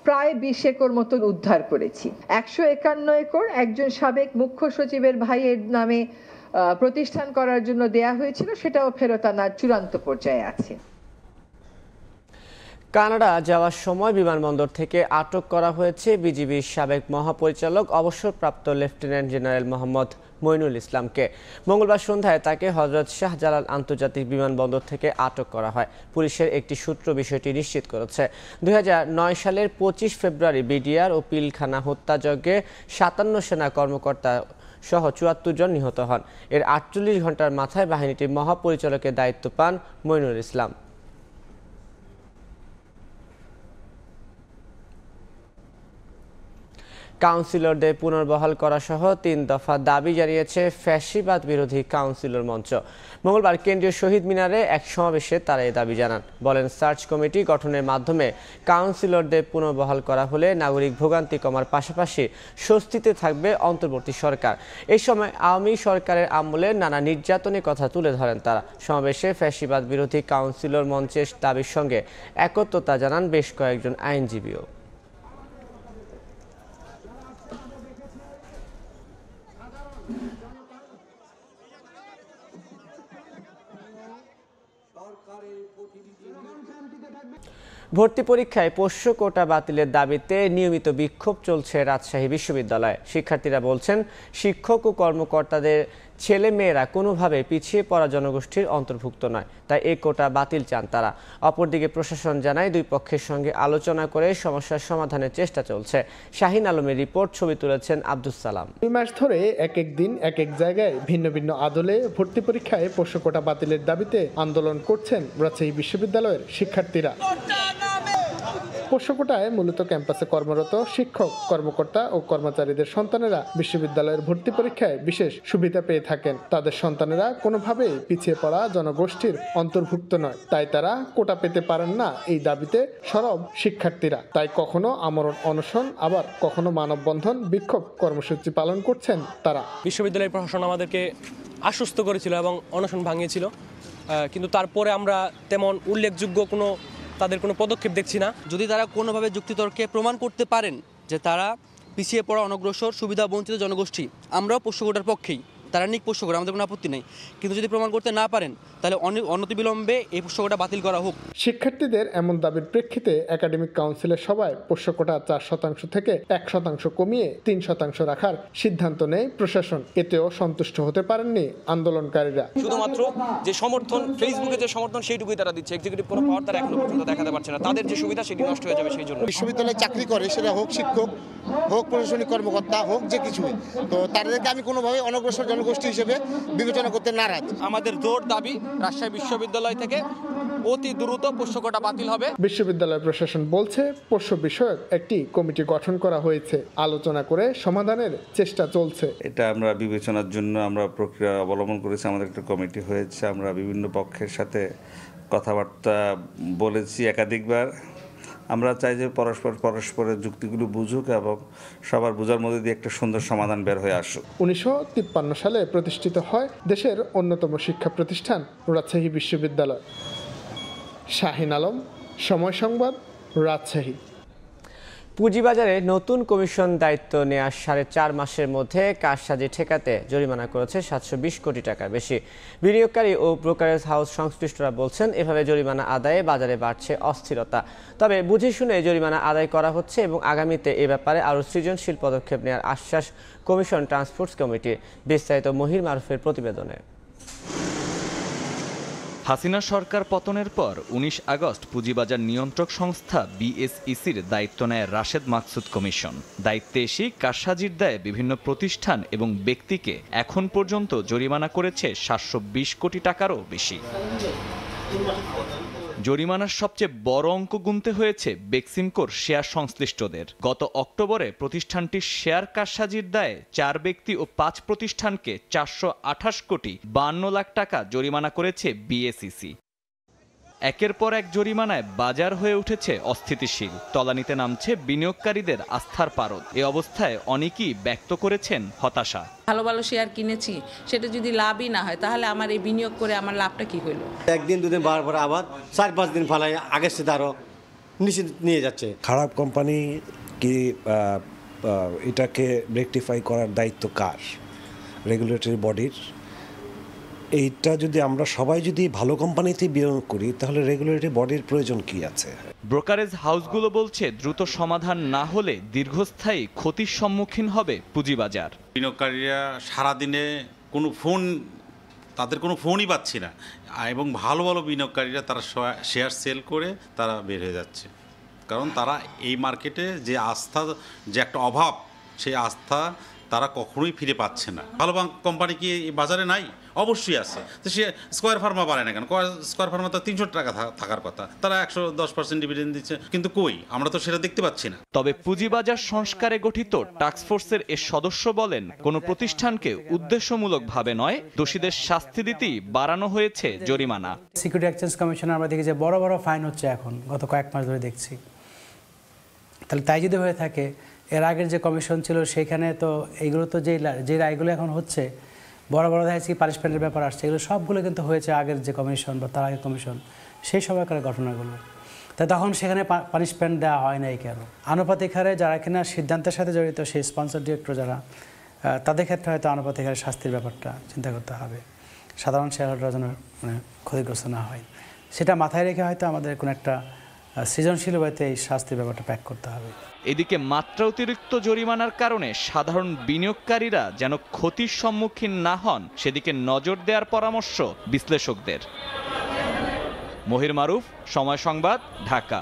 প্রায় ২০ একর মতন উদ্ধার করেছি। ১৫১ একর একজন সাবেক মুখ্য সচিবের ভাইয়ের নামে প্রতিষ্ঠান করার জন্য দেয়া হয়েছিল, সেটাও ফেরত আনার চূড়ান্ত পর্যায়ে আছে। কানাডা যাওয়ার সময় বিমানবন্দর থেকে আটক করা হয়েছে বিজিবির সাবেক মহাপরিচালক অবসরপ্রাপ্ত লেফটেন্যান্ট জেনারেল মোহাম্মদ মইনুল ইসলামকে। মঙ্গলবার সন্ধ্যায় তাকে হযরত শাহজালাল আন্তর্জাতিক বিমানবন্দর থেকে আটক করা হয়। পুলিশের একটি সূত্র বিষয়টি নিশ্চিত করেছে। ২০০৯ সালের ২৫ ফেব্রুয়ারি বিডিআর ও পিলখানা হত্যাযজ্ঞে ৫৭ সেনা কর্মকর্তা সহ ৭৪ জন নিহত হন। এর ৪৮ ঘন্টার মাথায় বাহিনীটির মহাপরিচালকের দায়িত্ব পান মইনুল ইসলাম। কাউন্সিলরদের পুনর্বহাল করা সহ ৩ দফা দাবি জানিয়েছে ফ্যাসিবাদ বিরোধী কাউন্সিলর মঞ্চ। মঙ্গলবার কেন্দ্রীয় শহীদ মিনারে এক সমাবেশে তারা এই দাবি জানান। বলেন, সার্চ কমিটি গঠনের মাধ্যমে কাউন্সিলরদের পুনর্বহাল করা হলে নাগরিক ভোগান্তি কমার পাশাপাশি স্বস্তিতে থাকবে অন্তর্বর্তী সরকার। এই সময় আওয়ামী সরকারের আমলে নানা নির্যাতনের কথা তুলে ধরেন তারা। সমাবেশে ফ্যাসিবাদ বিরোধী কাউন্সিলর মঞ্চের দাবির সঙ্গে একত্রতা জানান বেশ কয়েকজন আইনজীবীও। ভর্তি পরীক্ষায় পোষ্য কোটা বাতিলের দাবিতে নিয়মিত বিক্ষোভ চলছে রাজশাহী বিশ্ববিদ্যালয়ে। শিক্ষার্থীরা বলছেন, শিক্ষক ও কর্মকর্তাদের ছেলে মেয়েরা কোনোভাবে পিছিয়ে পড়া জনগোষ্ঠীর অন্তর্ভুক্ত নয়, তাই এই কোটা বাতিল চান তারা। অপরদিকে প্রশাসন জানায়, দুই পক্ষের সঙ্গে আলোচনা করে সমস্যার সমাধানের চেষ্টা চলছে। শাহিন আলমের রিপোর্ট, ছবি তুলেছেন আব্দুস সালাম। 2 মাস ধরে এক এক দিন এক এক জায়গায় ভিন্ন ভিন্ন আদলে ভর্তি পরীক্ষায় পোষ্য কোটা বাতিলের দাবিতে আন্দোলন করছেন রাজশাহী বিশ্ববিদ্যালয়ের শিক্ষার্থীরা। পোষ্য কোটায় মূলত ক্যাম্পাসে কর্মরত শিক্ষক, কর্মকর্তা ও কর্মচারীদের সন্তানেরা বিশ্ববিদ্যালয়ের ভর্তি পরীক্ষায় বিশেষ সুবিধা পেয়ে থাকেন। তাদের সন্তানেরা কোনোভাবেই পিছিয়ে পড়া জনগোষ্ঠীর অন্তর্ভুক্ত নয়, তাই তারা কোটা পেতে পারেন না। এই দাবিতে সরব শিক্ষার্থীরা, তাই কখনো আমরণ অনশন, আবার কখনো মানববন্ধন, বিক্ষোভ কর্মসূচি পালন করছেন তারা। বিশ্ববিদ্যালয়ের প্রশাসন আমাদেরকে আশ্বস্ত করেছিল এবং অনশন ভাঙিয়েছিল, কিন্তু তারপরে আমরা তেমন উল্লেখযোগ্য তাদের কোনো পদক্ষেপ দেখছি না। যদি তারা কোনোভাবে যুক্তিতর্কে প্রমাণ করতে পারেন যে তারা পিছিয়ে পড়া, অনগ্রসর, সুবিধা বঞ্চিত জনগোষ্ঠী, আমরাও পোষ্য কোটার পক্ষেই, তারা নিক পোষ্য কোটা, আমাদের কোনো আপত্তি নেই। কিন্তু যদি প্রমাণ করতে না পারেন, তাহলে অনতিবিলম্বে এই পোষ্য কোটা বাতিল করা হোক। শিক্ষার্থীদের এমন দাবির প্রেক্ষিতে একাডেমিক কাউন্সিলের সভায় পোষ্য কোটা 4% থেকে 1% কমিয়ে 3% রাখার সিদ্ধান্ত নেয় প্রশাসন। এতেও সন্তুষ্ট হতে পারেননি আন্দোলনকারীরা। শুধুমাত্র যে সমর্থন, ফেসবুকে যে সমর্থন, সেইটুকুই তারা দিচ্ছে। এক্সিকিউটিভ কোনো পাওয়ার তারা এখনো পর্যন্ত দেখাতে পারছে না। তাদের যে সুবিধা, সেটি নষ্ট হয়ে যাবে। সেই জন্য বিশ্ববিদ্যালয়ে চাকরি করে, সেটা হোক শিক্ষক, হোক প্রশাসনিক কর্মকর্তা, হোক যে কিছুই, তো তাদেরকে আমি কোনোভাবে অনগ্রসর জনগোষ্ঠী হিসেবে বিবেচনা করতে নারাজ। আমাদের জোর দাবি, রাজশাহী বিশ্ববিদ্যালয় থেকে অতি দ্রুত পোষ্য কোটা বাতিল হবে। বিশ্ববিদ্যালয় প্রশাসন বলছে, পোষ্য বিষয়ক একটি কমিটি গঠন করা হয়েছে, আলোচনা করে সমাধানের চেষ্টা চলছে। এটা আমরা বিবেচনার জন্য আমরা প্রক্রিয়া অবলম্বন করেছি। আমাদের একটা কমিটি হয়েছে, আমরা বিভিন্ন পক্ষের সাথে কথাবার্তা বলেছি একাধিকবার। আমরা চাই যে পরস্পরের যুক্তিগুলো বুঝুক এবং সবার বোঝার মধ্যে দিয়ে একটা সুন্দর সমাধান বের হয়ে আসুক। 1953 সালে প্রতিষ্ঠিত হয় দেশের অন্যতম শিক্ষা প্রতিষ্ঠান রাজশাহী বিশ্ববিদ্যালয়। শাহিন আলম, সময় সংবাদ, রাজশাহী। পুঁজিবাজারে নতুন কমিশন দায়িত্ব নেওয়ার 4.5 মাসের মধ্যে কারসাজি ঠেকাতে জরিমানা করেছে 720 কোটি টাকার বেশি। বিনিয়োগকারী ও ব্রোকারেজ হাউস সংশ্লিষ্টরা বলছেন, এভাবে জরিমানা আদায়ে বাজারে বাড়ছে অস্থিরতা। তবে বুঝে শুনে জরিমানা আদায় করা হচ্ছে এবং আগামীতে এ ব্যাপারে আরও সৃজনশীল পদক্ষেপ নেওয়ার আশ্বাস কমিশন ট্রান্সপোর্টস কমিটির। বিস্তারিত মহির মারুফের প্রতিবেদনে। হাসিনা সরকার পতনের পর 19 আগস্ট পুঁজিবাজার নিয়ন্ত্রক সংস্থা বিএসইসির দায়িত্ব নেয় রাশেদ মাকসুদ কমিশন। দায়িত্বে এসে কারসাজির দায়ে বিভিন্ন প্রতিষ্ঠান এবং ব্যক্তিকে এখন পর্যন্ত জরিমানা করেছে 720 কোটি টাকারও বেশি। জরিমানার সবচেয়ে বড় অঙ্ক গুনতে হয়েছে বেক্সিমকোর শেয়ার সংশ্লিষ্টদের। গত অক্টোবরে প্রতিষ্ঠানটির শেয়ার কারসাজির দায়ে 4 ব্যক্তি ও 5 প্রতিষ্ঠানকে 428 কোটি 52 লাখ টাকা জরিমানা করেছে বিএসইসি। একের পর এক জরিমানায় বাজার হয়ে উঠেছে অস্থিতিশীল। তলানিতে নামছে বিনিয়োগকারীদের আস্থার পারদ। এ অবস্থায় অনেকেই ব্যক্ত করেছেন হতাশা। ভালো ভালো শেয়ার কিনেছি, সেটা যদি লাভই না হয় তাহলে আমার এই বিনিয়োগ করে আমার লাভটা কি হলো? একদিন দুদিন বারবার আবার 4-5 দিন ফালাই আগের সাথে আরো নিশ্চিত নিয়ে যাচ্ছে। খারাপ কোম্পানি কি এটাকে রেকটিফাই করার দায়িত্ব কার? রেগুলেটরি বডির। এইটা যদি আমরা সবাই যদি ভালো কোম্পানিতে বিনিয়োগ করি তাহলে রেগুলেটরি বডির প্রয়োজন কি আছে? ব্রোকারেজ হাউসগুলো বলছে দ্রুত সমাধান না হলে দীর্ঘস্থায়ী ক্ষতির সম্মুখীন হবে পুঁজিবাজার। বিনিয়োগকারীরা সারাদিনে তাদের কোনো ফোনই পাচ্ছি না, এবং ভালো ভালো বিনিয়োগকারীরা তারা শেয়ার সেল করে তারা বের হয়ে যাচ্ছে। কারণ তারা এই মার্কেটে যে আস্থা, যে একটা অভাব, সেই আস্থা তারা কখনোই ফিরে পাচ্ছে না। ভালো কোম্পানি কি এই বাজারে নাই? অবশ্যই আছে। তো সে স্কয়ার ফার্মা পারে না কেন? স্কয়ার ফার্মা তো 300 টাকা থাকার কথা, তারা 110% ডিভিডেন্ড দিচ্ছে, কিন্তু কই, আমরা তো সেটা দেখতে পাচ্ছি না। তবে পুঁজিবাজার সংস্কারে গঠিত টাস্কফোর্সের এর সদস্য বলেন, কোনো প্রতিষ্ঠানকে উদ্দেশ্যমূলকভাবে নয়, দোষীদের শাস্তি দিতেই বাড়ানো হয়েছে জরিমানা। সিকিউরিটি এক্সচেঞ্জ কমিশনে আমরা দেখি যে বড় বড় ফাইন হচ্ছে এখন, গত কয়েক মাস ধরে দেখছি। তাহলে তাই যদি হয়ে থাকে, এর আগের যে কমিশন ছিল সেখানে তো এইগুলো তো যে রায়গুলো এখন হচ্ছে, বড় বড় দেখা যাচ্ছে পানিশমেন্টের ব্যাপার আসছে, এগুলো সবগুলো কিন্তু হয়েছে আগের যে কমিশন বা তার আগের কমিশন, সেই সময়কার ঘটনাগুলো। তাই তখন সেখানে পানিশমেন্ট দেওয়া হয় নাই কেন? আনুপাতিক হারে যারা কিনা সিদ্ধান্তের সাথে জড়িত, সেই স্পন্সর ডিরেক্টর যারা, তাদের ক্ষেত্রে হয়তো আনুপাতিক হারে শাস্তির ব্যাপারটা চিন্তা করতে হবে, সাধারণ শেয়ারহোল্ডাররা যেন ক্ষতিগ্রস্ত না হয়। সেটা মাথায় রেখে হয়তো আমাদের কোনো একটা সৃজনশীল উপায়তে এই শাস্তির ব্যাপারটা প্যাক করতে হবে। এদিকে মাত্রা অতিরিক্ত জরিমানার কারণে সাধারণ বিনিয়োগকারীরা যেন ক্ষতির সম্মুখীন না হন, সেদিকে নজর দেওয়ার পরামর্শ বিশ্লেষকদের। মহির মারুফ, সময় সংবাদ, ঢাকা।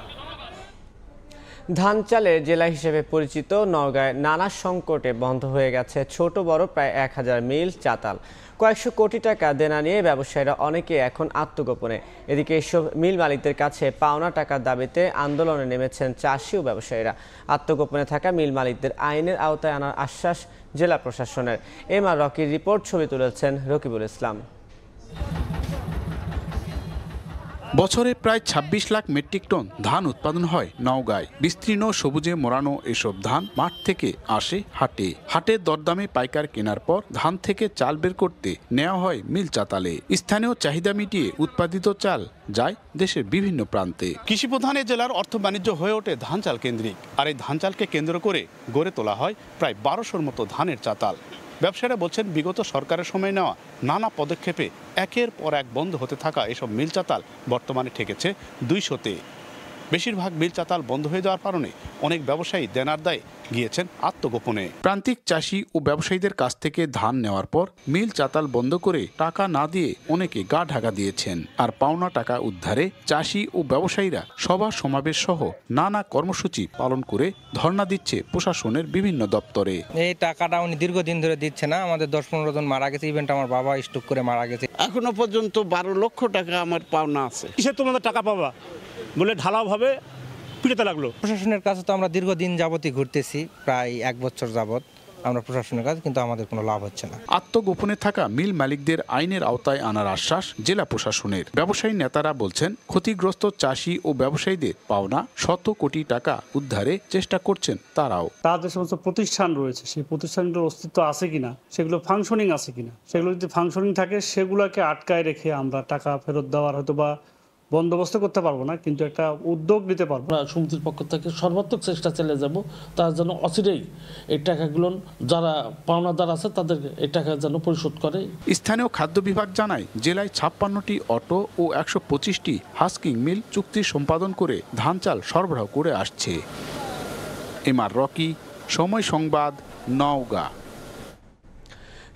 ধান চালের জেলা হিসেবে পরিচিত নওগাঁয় নানা সংকটে বন্ধ হয়ে গেছে ছোট বড় প্রায় 1000 মিল চাতাল। কয়েকশো কোটি টাকা দেনা নিয়ে ব্যবসায়ীরা অনেকে এখন আত্মগোপনে। এদিকে এসব মিল মালিকদের কাছে পাওনা টাকার দাবিতে আন্দোলনে নেমেছেন চাষি ও ব্যবসায়ীরা। আত্মগোপনে থাকা মিল মালিকদের আইনের আওতায় আনার আশ্বাস জেলা প্রশাসনের। এম আর রকির রিপোর্ট, ছবি তুলেছেন রকিবুল ইসলাম। বছরে প্রায় 26 লাখ মেট্রিক টন ধান উৎপাদন হয় নওগাঁয়। বিস্তীর্ণ সবুজে মোড়ানো এসব ধান মাঠ থেকে আসে হাটে। হাটের দরদামে পাইকার কেনার পর ধান থেকে চাল বের করতে নেওয়া হয় মিল চাতালে। স্থানীয় চাহিদা মিটিয়ে উৎপাদিত চাল যায় দেশের বিভিন্ন প্রান্তে। কৃষি প্রধান এই জেলার অর্থ বাণিজ্য হয়ে ওঠে ধান চাল কেন্দ্রিক। আর এই ধান চালকে কেন্দ্র করে গড়ে তোলা হয় প্রায় 1200-র মতো ধানের চাতাল। ব্যবসায়ীরা বলছেন, বিগত সরকারের সময় নেওয়া নানা পদক্ষেপে একের পর এক বন্ধ হতে থাকা এসব মিল চাতাল বর্তমানে ঠেকেছে 200-তে। বেশিরভাগ মিল চাতাল বন্ধ হয়ে যাওয়ার কারণে অনেক ব্যবসায়ী দেনার দায়ে গিয়েছেন আত্মগোপনে। প্রান্তিক চাষি ও ব্যবসায়ীদের কাছ থেকে ধান নেওয়ার পর মিল চাতাল বন্ধ করে টাকা না দিয়ে অনেকে গা ঢাকা দিয়েছেন। আর পাওনা টাকা উদ্ধারে চাষি ও ব্যবসায়ীরা সভা সমাবেশ সহ নানা কর্মসূচি পালন করে ধর্ণা দিচ্ছে প্রশাসনের বিভিন্ন দপ্তরে। এই টাকাটা উনি দীর্ঘদিন ধরে দিচ্ছে না। আমাদের 10-15 জন মারা গেছে। ইভেন্ট আমার বাবা স্ট্রোক করে মারা গেছে। এখনো পর্যন্ত 12 লক্ষ টাকা আমার পাওনা আছে। কিসের তোমাদের টাকা পাবা বলে ঢালাওভাবে পিটাতে লাগলো। প্রশাসনের কাছে তো আমরা দীর্ঘদিন যাবতই ঘুরতেছি, প্রায় 1 বছর যাবত। আমরা প্রশাসনের কাজ, কিন্তু আমাদের কোনো লাভ হচ্ছে না। আত্মগোপনে থাকা মিল মালিকদের আইনের আওতায় আনার আশ্বাস জেলা প্রশাসনের। ব্যবসায়ী নেতারা বলছেন, ক্ষতিগ্রস্ত চাষি ও ব্যবসায়ীদের পাওনা শত কোটি টাকা উদ্ধারে চেষ্টা করছেন তারাও। তাদের সমস্ত প্রতিষ্ঠান রয়েছে, সেই প্রতিষ্ঠানগুলোর অস্তিত্ব আছে কিনা, সেগুলো ফাংশনিং আছে কিনা, সেগুলো যদি ফাংশনিং থাকে সেগুলোকে আটকায় রেখে আমরা টাকা ফেরত দেওয়ার হয়তো বা বন্দোবস্ত করতে পারবো না, কিন্তু একটা উদ্যোগ নিতে পারবো। সমিতির পক্ষ থেকে সর্বাত্মক চেষ্টা চালিয়ে যাব, তার জন্য অচিরেই এই টাকাগুলো যারা পাওনাদার আছে তাদের এই টাকা যেন পরিশোধ করে। স্থানীয় খাদ্য বিভাগ জানায়, জেলায় 56টি অটো ও 125টি হাস্কিং মিল চুক্তি সম্পাদন করে ধান চাল সরবরাহ করে আসছে। এমআর রকি, সময় সংবাদ, নওগাঁ।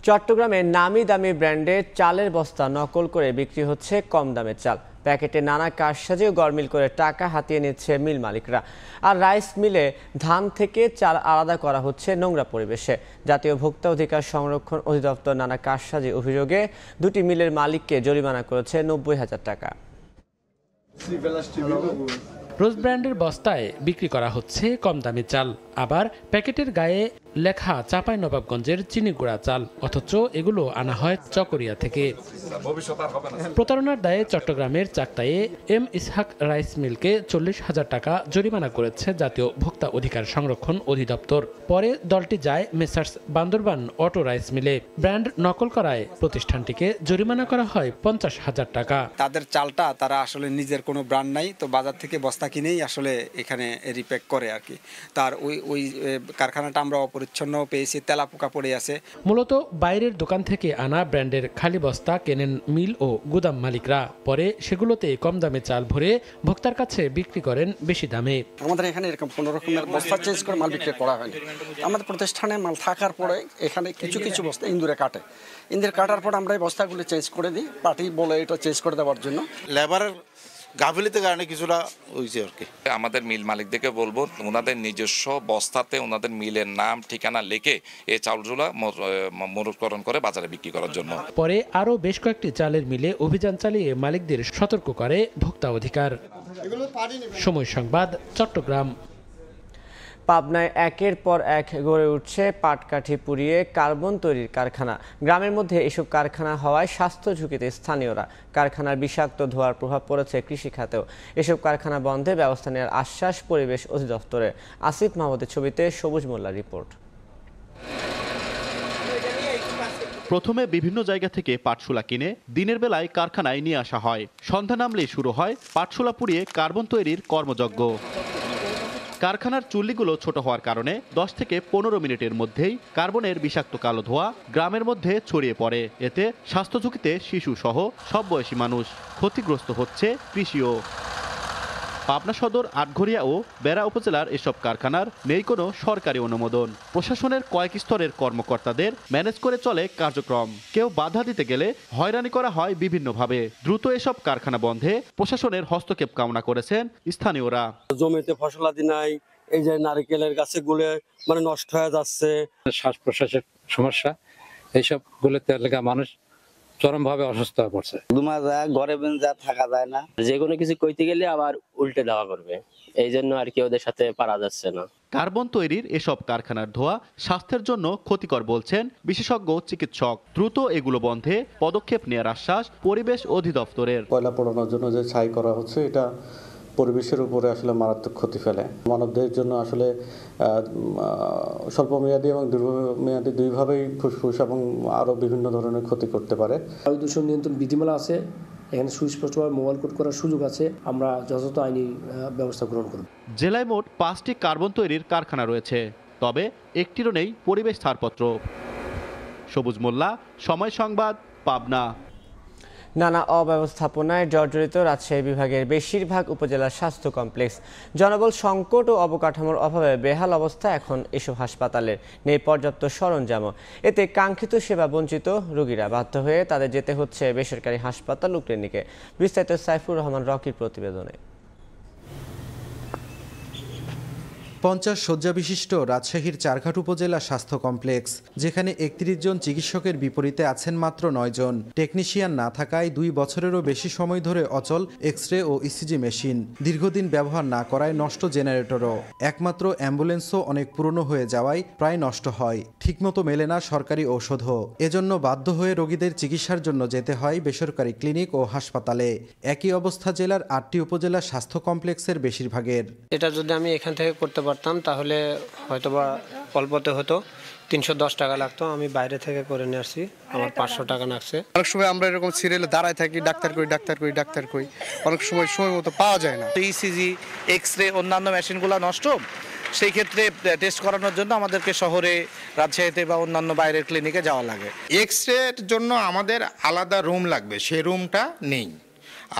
চট্টগ্রামে নামি দামি ব্র্যান্ডের চালের বস্তা নকল করে বিক্রি হচ্ছে কম দামের চাল। প্যাকেটে নানা কারসাজি ও গরমিল করে টাকা হাতিয়ে নিচ্ছে মিল মালিকরা। আর রাইস মিলে ধান থেকে চাল আলাদা করা হচ্ছে নোংরা পরিবেশে। জাতীয় ভোক্তা অধিকার সংরক্ষণ অধিদপ্তর নানা কারসাজি অভিযোগে দুটি মিলের মালিককে জরিমানা করেছে 90,000 টাকা। রোজ ব্র্যান্ডের বস্তায় বিক্রি করা হচ্ছে কম দামি চাল, আবার প্যাকেটের গায়ে লেখা চাঁপাইনবাবগঞ্জের চিনি গুঁড়া চাল, অথচ এগুলো আনা হয় চকরিয়া থেকে। প্রতারণার দায়ে চট্টগ্রামের চাকতাইয়ে এম ইসহাক রাইস মিলকে 40,000 টাকা জরিমানা করেছে জাতীয় ভোক্তা অধিকার সংরক্ষণ অধিদপ্তর। পরে দলটি যায় মেসার্স বান্দরবান অটো রাইস মিলে। ব্র্যান্ড নকল করায় প্রতিষ্ঠানটিকে জরিমানা করা হয় 50,000 টাকা। তাদের চালটা তারা আসলে নিজের কোনো ব্র্যান্ড নাই, তো বাজার থেকে বস্তা কিনেই আসলে এখানে রিপ্যাক করে আর কি। তার ওই কারখানাটা আমরা অপরিচ্ছন্ন পেয়েছি, তেলা পোকা পড়ে আছে। মূলত বাইরের দোকান থেকে আনা ব্র্যান্ডের খালি বস্তা কেনেন মিল ও গুদাম মালিকরা, পরে সেগুলোতে কম দামে চাল ভরে ভোক্তার কাছে বিক্রি করেন বেশি দামে। আমাদের এখানে এরকম কোনো রকমের বস্তা চেঞ্জ করে মাল বিক্রি করা হয়নি। আমাদের প্রতিষ্ঠানে মাল থাকার পরে এখানে কিছু কিছু বস্তা ইন্দুরে কাটে, ইন্দুরে কাটার পর আমরা এই বস্তাগুলো চেঞ্জ করে দিই, পার্টি বলে এটা চেঞ্জ করে দেওয়ার জন্য। লেবারের গাফিলতির কারণে কিছুটা হয়েছে আর কি। আমাদের মিল মালিকদেরকে বলবো, ওনাদের নিজস্ব বস্তাতে ওনাদের মিলের নাম ঠিকানা লিখে এই চাউলগুলো মজুতকরণ করে বাজারে বিক্রি করার জন্য। পরে আরও বেশ কয়েকটি চালের মিলে অভিযান চালিয়ে মালিকদের সতর্ক করে ভোক্তা অধিকার। সময় সংবাদ, চট্টগ্রাম। পাবনায় একের পর এক গড়ে উঠছে পাটকাঠি পুড়িয়ে কার্বন তৈরির কারখানা। গ্রামের মধ্যে এসব কারখানা হওয়ায় স্বাস্থ্য ঝুঁকিতে স্থানীয়রা। কারখানার বিষাক্ত ধোঁয়ার প্রভাব পড়েছে কৃষি খাতেও। এসব কারখানা বন্ধে ব্যবস্থা নেওয়ার আশ্বাস পরিবেশ অধিদপ্তরের। আসিফ মাহমুদের ছবিতে সবুজ মোল্লার রিপোর্ট। প্রথমে বিভিন্ন জায়গা থেকে পাটশোলা কিনে দিনের বেলায় কারখানায় নিয়ে আসা হয়। সন্ধ্যা নামলেই শুরু হয় পাটশোলা পুড়িয়ে কার্বন তৈরির কর্মযজ্ঞ। কারখানার চুল্লিগুলো ছোট হওয়ার কারণে 10 থেকে 15 মিনিটের মধ্যেই কার্বনের বিষাক্ত কালো ধোঁয়া গ্রামের মধ্যে ছড়িয়ে পড়ে। এতে স্বাস্থ্য ঝুঁকিতে শিশু সহ সব বয়সী মানুষ। ক্ষতিগ্রস্ত হচ্ছে কৃষিও। পাবনা সদর, আটঘরিয়া ও বেড়া উপজেলার এসব কারখানার নেই কোনো সরকারি অনুমোদন। প্রশাসনের কয়েক স্তরের কর্মকর্তাদের ম্যানেজ করে চলে কার্যক্রম। কেউ বাধা দিতে গেলে হয়রানি করা হয় বিভিন্নভাবে। দ্রুত এসব কারখানা বন্ধে প্রশাসনের হস্তক্ষেপ কামনা করেছেন স্থানীয়রা। জমিতে ফসলাদি নাই, এই যে নারকেলের গাছগুলো মানে নষ্ট হয়ে যাচ্ছে, শ্বাস প্রশ্বাসের সমস্যা, এইসব গুলোতে এলাকা মানুষ চরমভাবে অসুস্থ হয়ে পড়ছে। ঘরে যা থাকা যায় না, যে কোনো কিছু কইতে গেলে আবার উল্টে দেওয়া করবে, এই জন্য আর কি ওদের সাথে পারা যাচ্ছে না। কার্বন তৈরির এসব কারখানার ধোঁয়া স্বাস্থ্যের জন্য ক্ষতিকর বলছেন বিশেষজ্ঞ চিকিৎসক। দ্রুত এগুলো বন্ধে পদক্ষেপ নেওয়ার আশ্বাস পরিবেশ অধিদপ্তরের। কয়লা পোড়ানোর জন্য যে ছাই করা হচ্ছে, এটা পরিবেশের উপরে আসলে মারাত্মক ক্ষতি ফেলে। মানবদের জন্য আসলে স্বল্পমেয়াদী এবং দীর্ঘমেয়াদী দুইভাবেই ফুসফুস এবং আরও বিভিন্ন ধরনের ক্ষতি করতে পারে। বায়ু দূষণ নিয়ন্ত্রণ বিধিমালা আছে, এখানে সুস্পষ্টভাবে মোবাইল কোড করার সুযোগ আছে। আমরা যথাযথ আইনি ব্যবস্থা গ্রহণ করব। জেলায় মোট 5টি কার্বন তৈরির কারখানা রয়েছে, তবে একটিরও নেই পরিবেশ ছাড়পত্র। সবুজ মোল্লা, সময় সংবাদ, পাবনা। নানা অব্যবস্থাপনায় জর্জরিত রাজশাহী বিভাগের বেশিরভাগ উপজেলার স্বাস্থ্য কমপ্লেক্স। জনবল সংকট ও অবকাঠামোর অভাবে বেহাল অবস্থা এখন এসব হাসপাতালের। নেই পর্যাপ্ত সরঞ্জামও। এতে কাঙ্ক্ষিত সেবা বঞ্চিত রোগীরা বাধ্য হয়ে তাদের যেতে হচ্ছে বেসরকারি হাসপাতাল ও ক্লিনিকে। বিস্তারিত সাইফুর রহমান রকির প্রতিবেদনে। 50 শয্যা বিশিষ্ট রাজশাহীর চারঘাট উপজেলা স্বাস্থ্য কমপ্লেক্স, যেখানে 31 জন চিকিৎসকের বিপরীতে আছেন মাত্র 9 জন। টেকনিশিয়ান না থাকায় 2 বছরেরও বেশি সময় ধরে অচল এক্স-রে ও ইসিজি মেশিন, দীর্ঘদিন ব্যবহার না করায় নষ্ট জেনারেটরও, একমাত্র অ্যাম্বুলেন্সও অনেক পুরনো হয়ে যাওয়ায় প্রায় নষ্ট হয়, ঠিকমতো মেলে না সরকারি ঔষধও। এজন্য বাধ্য হয়ে রোগীদের চিকিৎসার জন্য যেতে হয় বেসরকারি ক্লিনিক ও হাসপাতালে। একই অবস্থা জেলার 8টি উপজেলা স্বাস্থ্য কমপ্লেক্সের বেশিরভাগের। এটা যদি আমি এখান থেকে করতে পারতাম তাহলে হয়তোবা অল্পতে হতো, 310 টাকা লাগতো। আমি বাইরে থেকে করে নিয়ে আসছি, আমার 500 টাকা লাগছে। অনেক সময় আমরা এরকম সিরিয়ালে দাঁড়ায় থাকি, ডাক্তার কই, অনেক সময় মতো পাওয়া যায় না। ইসিজি, এক্স-রে, অন্যান্য মেশিনগুলো নষ্ট, সেই ক্ষেত্রে টেস্ট করানোর জন্য আমাদেরকে শহরে, রাজশাহীতে বা অন্যান্য বাইরের ক্লিনিকে যাওয়া লাগে। এক্স-রের জন্য আমাদের আলাদা রুম লাগবে, সেই রুমটা নেই।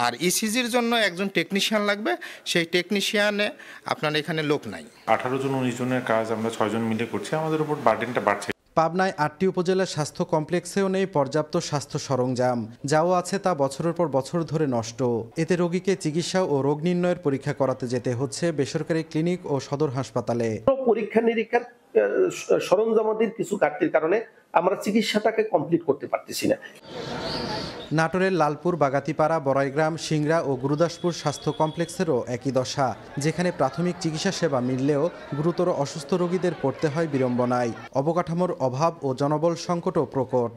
আর ইসিজির জন্য একজন টেকনিশিয়ান লাগবে, সেই টেকনিশিয়ানে আপনার এখানে লোক নাই। 18 জন 19 জনের কাজ আমরা 6 জন মিলে করছি, আমাদের উপর বার্ডেনটা বাড়ছে। পাবনায় 8টি উপজেলা স্বাস্থ্য কমপ্লেক্সেও নেই পর্যাপ্ত স্বাস্থ্য সরঞ্জাম, যাও আছে তা বছরের পর বছর ধরে নষ্ট। এতে রোগীকে চিকিৎসা ও রোগ নির্ণয়ের পরীক্ষা করাতে যেতে হচ্ছে বেসরকারি ক্লিনিক ও সদর হাসপাতালে। পরীক্ষা নিরীক্ষার সরঞ্জামাদির কিছু ঘাটতির কারণে আমরা চিকিৎসাটাকে কমপ্লিট করতে পারতেছি না। নাটোরের লালপুর, বাগাতিপাড়া, বড়াইগ্রাম, সিংড়া ও গুরুদাসপুর স্বাস্থ্য কমপ্লেক্সেরও একই দশা, যেখানে প্রাথমিক চিকিৎসা সেবা মিললেও গুরুতর অসুস্থ রোগীদের পড়তে হয় বিড়ম্বনায়। অবকাঠামোর অভাব ও জনবল সংকটও প্রকট।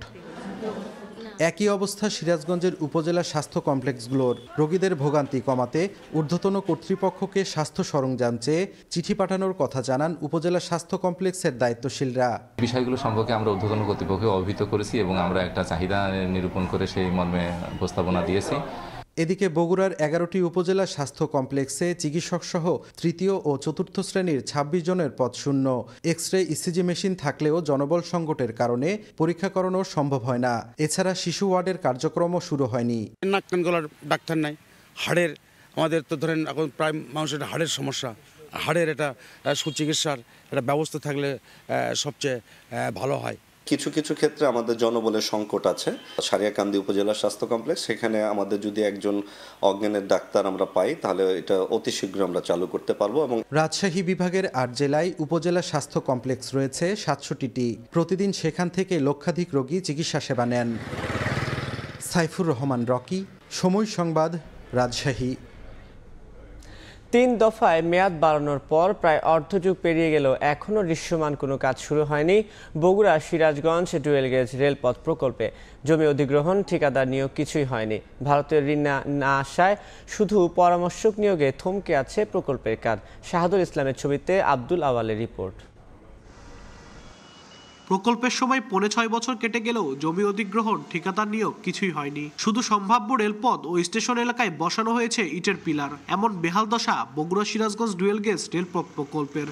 একই অবস্থা সিরাজগঞ্জের উপজেলা স্বাস্থ্য কমপ্লেক্সগুলোর। রোগীদের ভোগান্তি কমাতে ঊর্ধ্বতন কর্তৃপক্ষকে স্বাস্থ্য সরঞ্জাম চেয়ে চিঠি পাঠানোর কথা জানান উপজেলা স্বাস্থ্য কমপ্লেক্সের দায়িত্বশীলরা। বিষয়গুলো সম্পর্কে আমরা ঊর্ধ্বতন কর্তৃপক্ষকে অবহিত করেছি এবং আমরা একটা চাহিদা নিরূপণ করে সেই মর্মে প্রস্তাবনা দিয়েছি। এদিকে বগুড়ার 11টি উপজেলা স্বাস্থ্য কমপ্লেক্সে চিকিৎসক সহ তৃতীয় ও চতুর্থ শ্রেণীর 26 জনের পদ শূন্য। এক্স-রে, ইসিজি মেশিন থাকলেও জনবল সংকটের কারণে পরীক্ষা করানো সম্ভব হয় না। এছাড়া শিশু ওয়ার্ডের কার্যক্রমও শুরু হয়নি। নাক কান গলার ডাক্তার নাই, হাড়ের আমাদের তো ধরেন এখন প্রায় মানুষের হাড়ের সমস্যা, হাড়ের এটা সুচিকিৎসার একটা ব্যবস্থা থাকলে সবচেয়ে ভালো হয়। কিছু কিছু ক্ষেত্রে আমাদের জনবলের সংকট আছে। সারিয়াকান্দি উপজেলা স্বাস্থ্য কমপ্লেক্স, সেখানে আমাদের যদি একজন অজ্ঞানের ডাক্তার আমরা পাই তাহলে এটা অতি শীঘ্র আমরা চালু করতে পারবো। এবং রাজশাহী বিভাগের 8 জেলায় উপজেলা স্বাস্থ্য কমপ্লেক্স রয়েছে 700টি। প্রতিদিন সেখান থেকে লক্ষাধিক রোগী চিকিৎসা সেবা নেন। সাইফুর রহমান রকি, সময় সংবাদ, রাজশাহী। 3 দফায় মেয়াদ বাড়ানোর পর প্রায় অর্ধযুগ পেরিয়ে গেল, এখনও দৃশ্যমান কোনো কাজ শুরু হয়নি বগুড়া সিরাজগঞ্জ ডুয়েল গেজ রেলপথ প্রকল্পে। জমি অধিগ্রহণ, ঠিকাদার নিয়োগ কিছুই হয়নি। ভারতের ঋণ না আসায় শুধু পরামর্শক নিয়োগে থমকে আছে প্রকল্পের কাজ। শাহাদুল ইসলামের ছবিতে আব্দুল আওয়ালের রিপোর্ট। প্রকল্পের সময় 5.5 বছর কেটে গেলেও জমি অধিগ্রহণ, ঠিকাদার নিয়োগ কিছুই হয়নি। শুধু সম্ভাব্য রেলপথ ও স্টেশন এলাকায় বসানো হয়েছে ইটের পিলার। এমন বেহাল দশা বগুড়া সিরাজগঞ্জ ডুয়েল গেজ রেলপথ প্রকল্পের।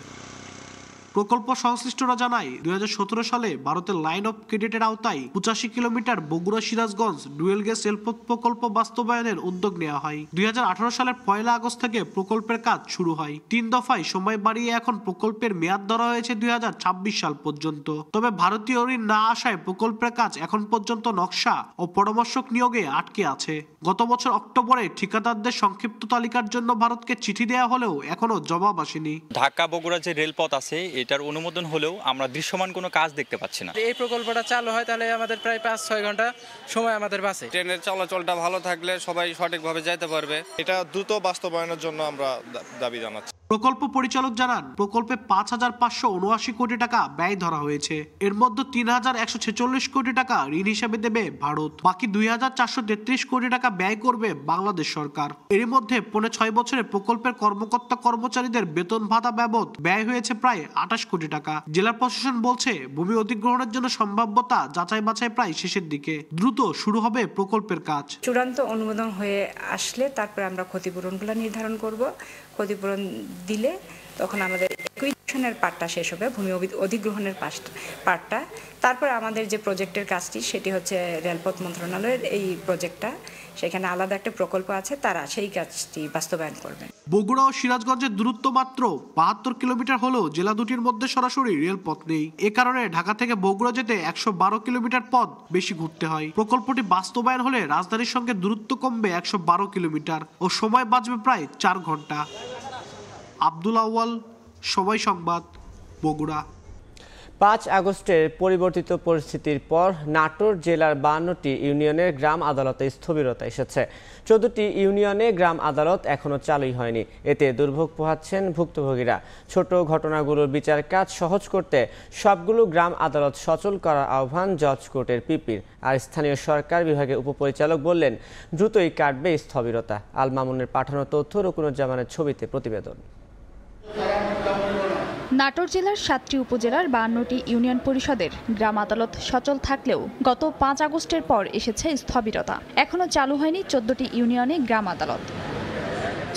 প্রকল্প সংশ্লিষ্টরা জানায় 2017 সালে ভারতের লাইন অফ ক্রেডিটের আওতায় 85 kilometre Bogura Sirajganj dual gauge রেলপথ প্রকল্প বাস্তবায়নের উদ্যোগ নেওয়া হয়। 2018 সালের 1 আগস্ট থেকে প্রকল্পের কাজ শুরু হয়। 3 দফায় সময় বাড়িয়ে এখন প্রকল্পের মেয়াদ ধরা হয়েছে 2026 সাল পর্যন্ত। তবে ভারতীয় ঋণ না আসায় প্রকল্পের কাজ এখন পর্যন্ত নকশা ও পরামর্শক নিয়োগে আটকে আছে। গত বছর অক্টোবরে ঠিকাদারদের সংক্ষিপ্ত তালিকার জন্য ভারতকে চিঠি দেওয়া হলেও এখনো জবাব আসেনি। ঢাকা বগুড়া যে রেলপথ আছে এটার অনুমোদন হলেও আমরা দৃশ্যমান কোনো কাজ দেখতে পাচ্ছি না। এই প্রকল্পটা চালু হয় তাহলে আমাদের প্রায় 5-6 ঘন্টা সময় আমাদের বাঁচে। ট্রেনের চলাচলটা ভালো থাকলে সবাই সঠিকভাবে যেতে পারবে। এটা দ্রুত বাস্তবায়নের জন্য আমরা দাবি জানাচ্ছি। প্রকল্প পরিচালক জানান, প্রকল্পে 5,579 কোটি টাকা ব্যয় ধরা হয়েছে। এর মধ্যে 3,146 কোটি টাকা ঋণ হিসেবে দেবে ভারত, বাকি 2,433 কোটি টাকা ব্যয় করবে বাংলাদেশ সরকার। এর মধ্যে 6 বছরে প্রকল্পের কর্মকর্তা কর্মচারীদের বেতন ভাতা বাবদ ব্যয় হয়েছে প্রায় 28 কোটি টাকা। জেলা প্রশাসন বলছে ভূমি অধিগ্রহণের জন্য সম্ভাব্যতা যাচাই বাছাই প্রায় শেষের দিকে। দ্রুত শুরু হবে প্রকল্পের কাজ। চূড়ান্ত অনুমোদন হয়ে আসলে তারপরে আমরা ক্ষতিপূরণগুলো নির্ধারণ করব। ক্ষতিপূরণ দিলে তখন আমাদের একুইশনের পার্টটা শেষ হবে, ভূমি অধিগ্রহণের পার্টটা। তারপর আমাদের যে প্রজেক্টের কাজটি সেটি হচ্ছে রেলপথ মন্ত্রণালয়ের এই প্রজেক্টটা, সেখানে আলাদা একটা প্রকল্প আছে, তারা সেই কাজটি বাস্তবায়ন করবে। বগুড়া ও সিরাজগঞ্জের দূরত্ব মাত্র 72 কিলোমিটার হলেও জেলা দুটির মধ্যে সরাসরি রেলপথ নেই। এ কারণে ঢাকা থেকে বগুড়া যেতে 112 কিলোমিটার পথ বেশি ঘুরতে হয়। প্রকল্পটি বাস্তবায়ন হলে রাজধানীর সঙ্গে দূরত্ব কমবে 112 কিলোমিটার ও সময় বাঁচবে প্রায় 4 ঘন্টা। আব্দুল আউয়াল, সময় সংবাদ, বগুড়া। ৫ আগস্টের পরিবর্তিত পরিস্থিতির পর নাটোর জেলার 52টি ইউনিয়নের গ্রাম আদালতে স্থবিরতা এসেছে। 14টি ইউনিয়নে গ্রাম আদালত এখনও চালুই হয়নি। এতে দুর্ভোগ পোহাচ্ছেন ভুক্তভোগীরা। ছোট ঘটনাগুলোর বিচার কাজ সহজ করতে সবগুলো গ্রাম আদালত সচল করার আহ্বান জজ কোর্টের পিপির। আর স্থানীয় সরকার বিভাগের উপপরিচালক বললেন, দ্রুতই কাটবে স্থবিরতা। আল মামুনের পাঠানো তথ্য, রকুনুজ্জামানের ছবিতে প্রতিবেদন। নাটোর জেলার 7টি উপজেলার 52টি ইউনিয়ন পরিষদের গ্রাম আদালত সচল থাকলেও গত 5 আগস্টের পর এসেছে স্থবিরতা। এখনও চালু হয়নি 14টি ইউনিয়নে গ্রাম আদালত।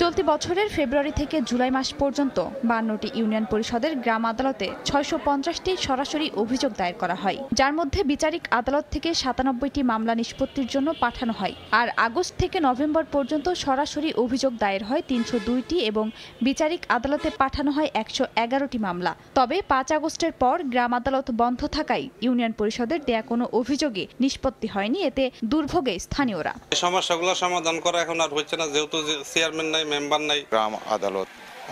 চলতি বছরের ফেব্রুয়ারি থেকে জুলাই মাস পর্যন্ত 52টি ইউনিয়ন পরিষদের গ্রাম আদালতে 650টি সরাসরি অভিযোগ দায়ের করা হয়, যার মধ্যে বিচারিক আদালত থেকে 97টি মামলা নিষ্পত্তির জন্য পাঠানো হয়। আর আগস্ট থেকে নভেম্বর পর্যন্ত সরাসরি অভিযোগ দায়ের হয় 302টি এবং বিচারিক আদালতে পাঠানো হয় 111টি মামলা। তবে 5 আগস্টের পর গ্রাম আদালত বন্ধ থাকায় ইউনিয়ন পরিষদের দেয়া কোনো অভিযোগে নিষ্পত্তি হয়নি। এতে দুর্ভোগে স্থানীয়রা। সমস্যাগুলো সমাধান করা এখন আর হচ্ছে না, যেহেতু চেয়ারম্যান নাই, মেম্বার নাই। গ্রাম আদালত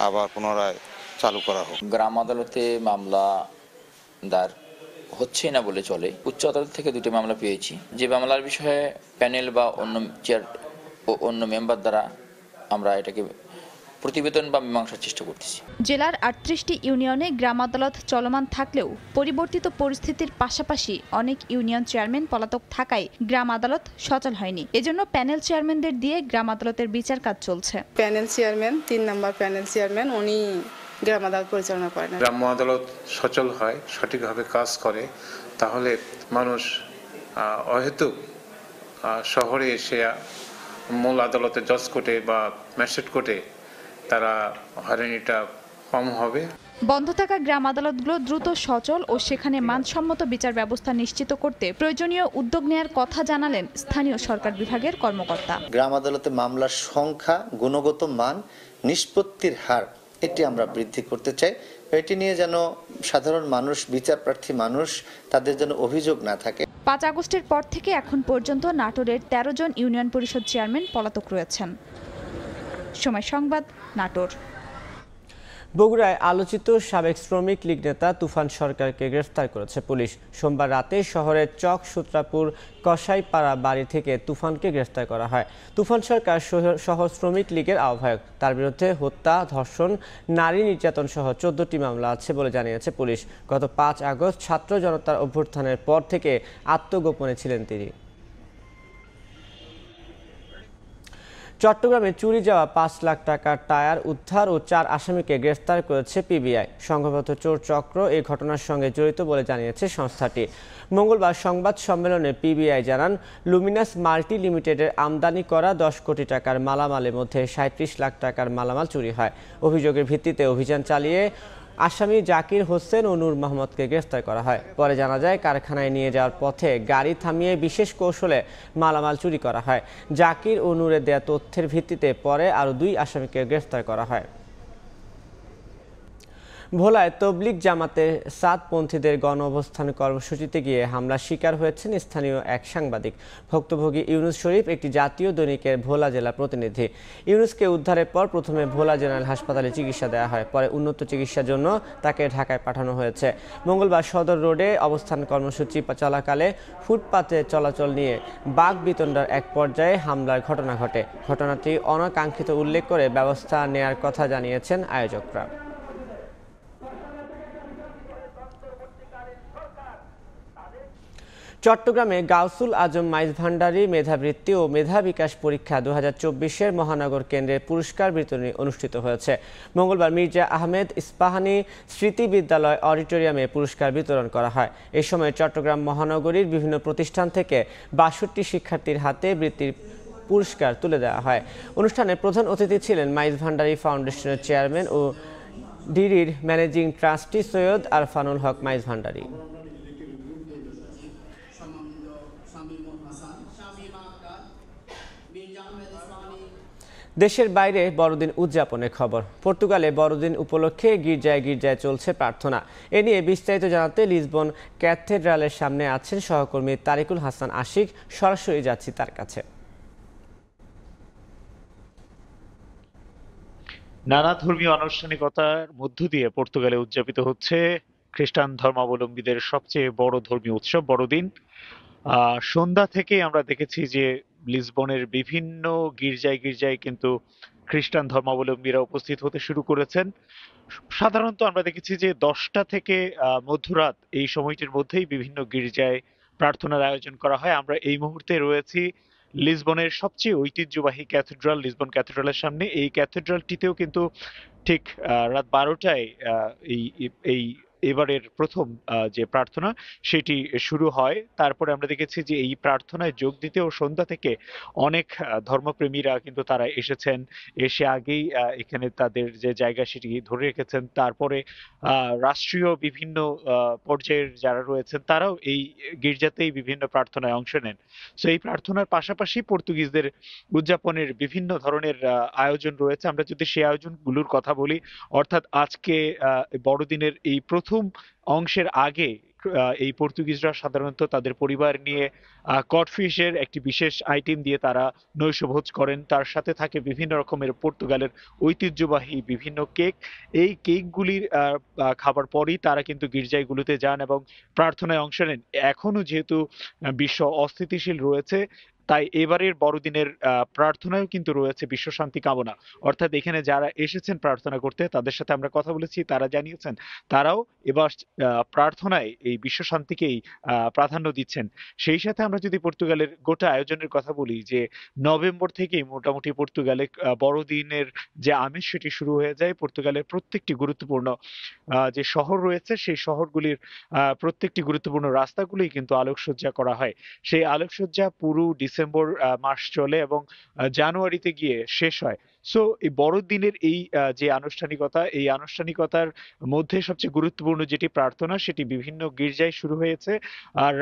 আবার পুনরায় চালু করা হোক। গ্রাম আদালতে মামলা দায়ের হচ্ছে না বলে চলে। উচ্চ আদালত থেকে 2টি মামলা পেয়েছি। যে মামলার বিষয়ে প্যানেল বা অন্য মেম্বার দ্বারা আমরা এটাকে প্রতিবেদন বা মীমাংসার চেষ্টা করতেছি। জেলার 38টি ইউনিয়নে গ্রাম আদালত চলমান থাকলেও পরিবর্তিত পরিস্থিতির পাশাপাশি অনেক ইউনিয়ন চেয়ারম্যান পলাতক থাকায় গ্রাম আদালত সচল হয়নি। এজন্য প্যানেল চেয়ারম্যানদের দিয়ে গ্রাম আদালতের বিচার কাজ চলছে। প্যানেল চেয়ারম্যান 3 নম্বর প্যানেল চেয়ারম্যান উনি গ্রাম আদালত পরিচালনা করেন। গ্রাম আদালত সচল হয়, সঠিকভাবে কাজ করে, তাহলে মানুষ অহেতুক শহরে এসে মূল আদালতে জজ কোর্টে বা ম্যাজিস্ট্রেট কোর্টে তারা হয়রানিটা কম হবে। বন্ধ থাকা গ্রাম আদালতগুলো দ্রুত সচল ও সেখানে মানসম্মত বিচার ব্যবস্থা নিশ্চিত করতে প্রয়োজনীয় উদ্যোগ নেওয়ার কথা জানালেন স্থানীয় সরকার বিভাগের কর্মকর্তা। গ্রাম আদালতে মামলার সংখ্যা, গুণগত মান, নিষ্পত্তির হার এটি আমরা বৃদ্ধি করতে চাই। এটি নিয়ে যেন সাধারণ মানুষ, বিচার প্রার্থী মানুষ, তাদের যেন অভিযোগ না থাকে। 5 আগস্টের পর থেকে এখন পর্যন্ত নাটোরের 13 জন ইউনিয়ন পরিষদ চেয়ারম্যান পলাতক রয়েছেন। সময় সংবাদ, নাটোর। বগুড়ায় আলোচিত সাবেক শ্রমিক লীগ নেতা তুফান সরকারকে গ্রেফতার করেছে পুলিশ। সোমবার রাতে শহরের চক সূত্রাপুর কসাইপাড়া বাড়ি থেকে তুফানকে গ্রেফতার করা হয়। তুফান সরকার শহর শ্রমিক লীগের আহ্বায়ক। তার বিরুদ্ধে হত্যা, ধর্ষণ, নারী নির্যাতন সহ 14টি মামলা আছে বলে জানিয়েছে পুলিশ। গত 5 আগস্ট ছাত্র জনতার অভ্যুত্থানের পর থেকে আত্মগোপনে ছিলেন তিনি। চট্টগ্রামে চুরি যাওয়া 5 লাখ টাকার টায়ার উদ্ধার ও 4 আসামিকে গ্রেফতার করেছে পিবিআই। সংঘবদ্ধ চোর চক্র এই ঘটনার সঙ্গে জড়িত বলে জানিয়েছে সংস্থাটি। মঙ্গলবার সংবাদ সম্মেলনে পিবিআই জানান, লুমিনাস মাল্টি লিমিটেডের আমদানি করা 10 কোটি টাকার মালামালের মধ্যে 37 লাখ টাকার মালামাল চুরি হয়। অভিযোগের ভিত্তিতে অভিযান চালিয়ে আসামি জাকির হোসেন ও নূর মোহাম্মদকে গ্রেফতার করা হয়। পরে জানা যায়, কারখানায় নিয়ে যাওয়ার পথে গাড়ি থামিয়ে বিশেষ কৌশলে মালামাল চুরি করা হয়। জাকির ও নূরের দেয়া তথ্যের ভিত্তিতে পরে আরও 2 আসামিকে গ্রেফতার করা হয়। ভোলায় তবলিগ জামাতে সাদপন্থীদের গণ অবস্থান কর্মসূচিতে গিয়ে হামলার শিকার হয়েছেন স্থানীয় এক সাংবাদিক। ভুক্তভোগী ইউনুস শরীফ একটি জাতীয় দৈনিকের ভোলা জেলা প্রতিনিধি। ইউনুসকে উদ্ধারের পর প্রথমে ভোলা জেনারেল হাসপাতালে চিকিৎসা দেওয়া হয়, পরে উন্নত চিকিৎসার জন্য তাকে ঢাকায় পাঠানো হয়েছে। মঙ্গলবার সদর রোডে অবস্থান কর্মসূচি চলাকালে ফুটপাতে চলাচল নিয়ে বাকবিতণ্ডার এক পর্যায়ে হামলার ঘটনা ঘটে। ঘটনাটি অনাকাঙ্ক্ষিত উল্লেখ করে ব্যবস্থা নেয়ার কথা জানিয়েছেন আয়োজকরা। চট্টগ্রামে গাউসুল আজম মাইজ ভান্ডারী মেধাবৃত্তি ও মেধা বিকাশ পরীক্ষা 2024-এর মহানগর কেন্দ্রে পুরস্কার বিতরণী অনুষ্ঠিত হয়েছে। মঙ্গলবার মির্জা আহমেদ ইস্পাহানি স্মৃতি বিদ্যালয় অডিটোরিয়ামে পুরস্কার বিতরণ করা হয়। এই সময় চট্টগ্রাম মহানগরীর বিভিন্ন প্রতিষ্ঠান থেকে 62 শিক্ষার্থীর হাতে বৃত্তির পুরস্কার তুলে দেওয়া হয়। অনুষ্ঠানে প্রধান অতিথি ছিলেন মাইজ ভান্ডারী ফাউন্ডেশনের চেয়ারম্যান ও ডিরির ম্যানেজিং ট্রাস্টি সৈয়দ আরফানুল হক মাইজ ভান্ডারী। দেশের বাইরে বড়দিন উদযাপনের খবর। পর্তুগালে বড়দিন উপলক্ষে গির্জায় গির্জায় চলছে প্রার্থনা। এ নিয়ে বিস্তারিত জানাতে লিসবন ক্যাথেড্রালের সামনে আছেন সহকর্মী তারিকুল হাসান আশিক। সরাসরি যাচ্ছি তার কাছে। নানা ধর্মীয় আনুষ্ঠানিকতার মধ্য দিয়ে পর্তুগালে উদযাপিত হচ্ছে খ্রিস্টান ধর্মাবলম্বীদের সবচেয়ে বড় ধর্মীয় উৎসব বড়দিন। সন্ধ্যা থেকে আমরা দেখেছি যে লিসবনের বিভিন্ন গির্জায় কিন্তু খ্রিস্টান ধর্মাবলম্বীরা উপস্থিত হতে শুরু করেছেন। সাধারণত আমরা দেখেছি যে 10টা থেকে মধ্যরাত এই সময়টির মধ্যেই বিভিন্ন গির্জায় প্রার্থনার আয়োজন করা হয়। আমরা এই মুহূর্তে রয়েছি লিসবনের সবচেয়ে ঐতিহ্যবাহী ক্যাথেড্রাল, লিসবন ক্যাথেড্রালের সামনে। এই ক্যাথেড্রালটিতেও কিন্তু ঠিক রাত 12টায় এই এবারের প্রথম যে প্রার্থনা সেটি শুরু হয়। তারপরে আমরা দেখেছি যে এই প্রার্থনায় যোগ দিতেও সন্ধ্যা থেকে অনেক ধর্মপ্রেমীরা কিন্তু তারা এসেছেন, এসে আগেই এখানে তাদের যে জায়গা সেটি ধরে রেখেছেন। তারপরে রাষ্ট্রীয় বিভিন্ন পর্যায়ের যারা রয়েছেন তারাও এই গির্জাতেই বিভিন্ন প্রার্থনায় অংশ নেন। সো এই প্রার্থনার পাশাপাশি পর্তুগিজদের উদযাপনের বিভিন্ন ধরনের আয়োজন রয়েছে। আমরা যদি সেই আয়োজনগুলোর কথা বলি, অর্থাৎ আজকে বড়দিনের এই প্রথম অংশের আগে এই পর্তুগিজরা সাধারণত তাদের পরিবার নিয়ে কডফিশের একটি বিশেষ আইটেম দিয়ে তারা নৈশভোজ করেন। তার সাথে থাকে বিভিন্ন রকমের পর্তুগালের ঐতিহ্যবাহী বিভিন্ন কেক। এই কেকগুলির খাবার পরেই তারা কিন্তু গির্জাগুলোতে যান এবং প্রার্থনায় অংশ নেন। এখনো যেহেতু বিশ্ব অস্থিতিশীল রয়েছে, তাই এবারের বড়দিনের প্রার্থনায়ও কিন্তু রয়েছে বিশ্ব শান্তি কামনা। অর্থাৎ এখানে যারা এসেছেন প্রার্থনা করতে তাদের সাথে আমরা কথা বলেছি, তারা জানিয়েছেন তারাও এবার প্রার্থনায় এই বিশ্ব শান্তিকেই প্রাধান্য দিচ্ছেন। সেই সাথে আমরা যদি পর্তুগালের গোটা আয়োজনের কথা বলি, যে নভেম্বর থেকেই মোটামুটি পর্তুগালে বড়দিনের যে আমেজ সেটি শুরু হয়ে যায়। পর্তুগালের প্রত্যেকটি গুরুত্বপূর্ণ যে শহর রয়েছে সেই শহরগুলির প্রত্যেকটি গুরুত্বপূর্ণ রাস্তাগুলোই কিন্তু আলোকসজ্জা করা হয়। সেই আলোকসজ্জা পুরো ডিসেম্বর মাস চলে এবং জানুয়ারিতে গিয়ে শেষ হয়। সো এই বড়দিনের এই যে আনুষ্ঠানিকতা, এই আনুষ্ঠানিকতার মধ্যে সবচেয়ে গুরুত্বপূর্ণ যেটি প্রার্থনা সেটি বিভিন্ন গির্জায় শুরু হয়েছে। আর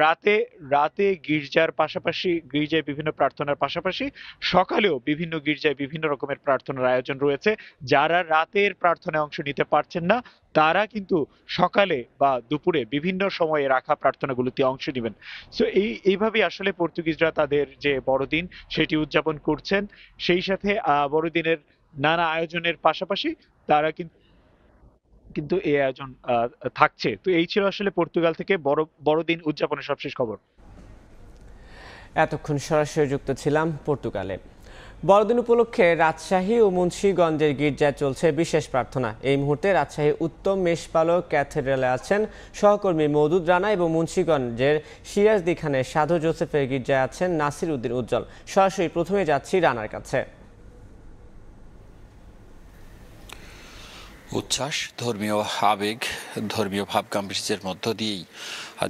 রাতে গির্জার পাশাপাশি গির্জায় বিভিন্ন প্রার্থনার পাশাপাশি সকালেও বিভিন্ন গির্জায় বিভিন্ন রকমের প্রার্থনার আয়োজন রয়েছে। যারা রাতের প্রার্থনায় অংশ নিতে পারছেন না তারা কিন্তু সকালে বা দুপুরে বিভিন্ন সময়ে রাখা প্রার্থনাগুলোতে অংশ নেবেন। সো এইভাবে আসলে পর্তুগিজরা তাদের যে বড়দিন সেটি উদযাপন করছেন। সেই সাথে বড়দিনের নানা আয়োজনের পাশাপাশি তারা কিন্তু এই আয়োজন থাকছে। তো এই ছিল আসলে পর্তুগাল থেকে বড়দিন উদযাপনের সবশেষ খবর। এতক্ষণ সরাসরি যুক্ত ছিলাম পর্তুগালে। বড়দিন উপলক্ষে রাজশাহী ও মুন্সিগঞ্জের গির্জায় চলছে বিশেষ প্রার্থনা। এই মুহূর্তে রাজশাহী উত্তম মেষপালক ক্যাথেড্রালে আছেন সহকর্মী মওদুদ রানা এবং মুন্সিগঞ্জের সিরাজদি খানের সাধু জোসেফের গির্জায় আছেন নাসির উদ্দিন উজ্জ্বল। সরাসরি প্রথমে যাচ্ছি রানার কাছে। উচ্ছ্বাস, ধর্মীয় আবেগ, ধর্মীয় ভাবগাম্ভীর্যের মধ্য দিয়েই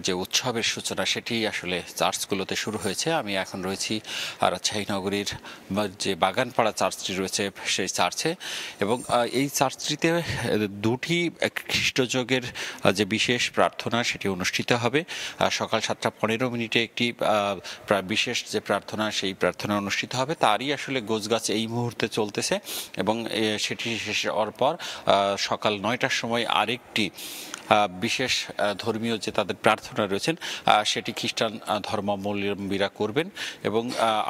যে উৎসবের সূচনা সেটি আসলে চার্চগুলোতে শুরু হয়েছে। আমি এখন রয়েছি রাজশাহী নগরীর যে বাগানপাড়া চার্চটি রয়েছে সেই চার্চে, এবং এই চার্চটিতে দুটি খ্রিস্টযুগের যে বিশেষ প্রার্থনা সেটি অনুষ্ঠিত হবে। সকাল 7:15 একটি বিশেষ যে প্রার্থনা সেই প্রার্থনা অনুষ্ঠিত হবে, তারই আসলে গোছগাছ এই মুহূর্তে চলতেছে, এবং সেটি শেষ হওয়ার পর সকাল 9টার সময় আরেকটি বিশেষ ধর্মীয় যে তাদের প্রার্থনা রয়েছেন সেটি খ্রিস্টান ধর্মাবলম্বীরা করবেন, এবং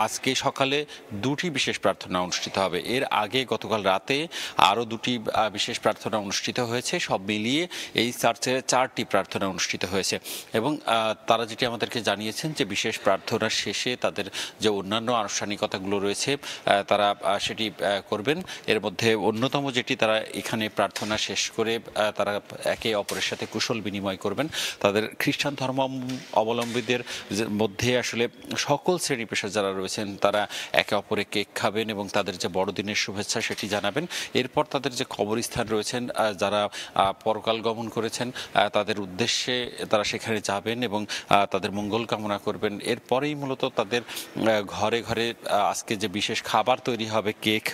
আজকে সকালে দুটি বিশেষ প্রার্থনা অনুষ্ঠিত হবে। এর আগে গতকাল রাতে আরও দুটি বিশেষ প্রার্থনা অনুষ্ঠিত হয়েছে। সব মিলিয়ে এই চার্চে 4টি প্রার্থনা অনুষ্ঠিত হয়েছে, এবং তারা যেটি আমাদেরকে জানিয়েছেন যে বিশেষ প্রার্থনার শেষে তাদের যে অন্যান্য আনুষ্ঠানিকতাগুলো রয়েছে তারা সেটি করবেন। এর মধ্যে অন্যতম যেটি, তারা এখানে প্রার্থনা শেষ করে তারা একে অপরের সাথে কুশল বিনিময় করবেন। তাদের খ্রিস্টান ধর্ম অবলম্বীদের মধ্যে আসলে সকল শ্রেণী পেশা যারা রয়েছেন তারা একে অপরে কেক খাবেন এবং তাদের যে বড়দিনের শুভেচ্ছা সেটি জানাবেন। এরপর তাদের যে কবরস্থান রয়েছেন, যারা পরকাল গমন করেছেন তাদের উদ্দেশ্যে তারা সেখানে যাবেন এবং তাদের মঙ্গল কামনা করবেন। এরপরেই মূলত তাদের ঘরে ঘরে আজকে যে বিশেষ খাবার তৈরি হবে, কেক,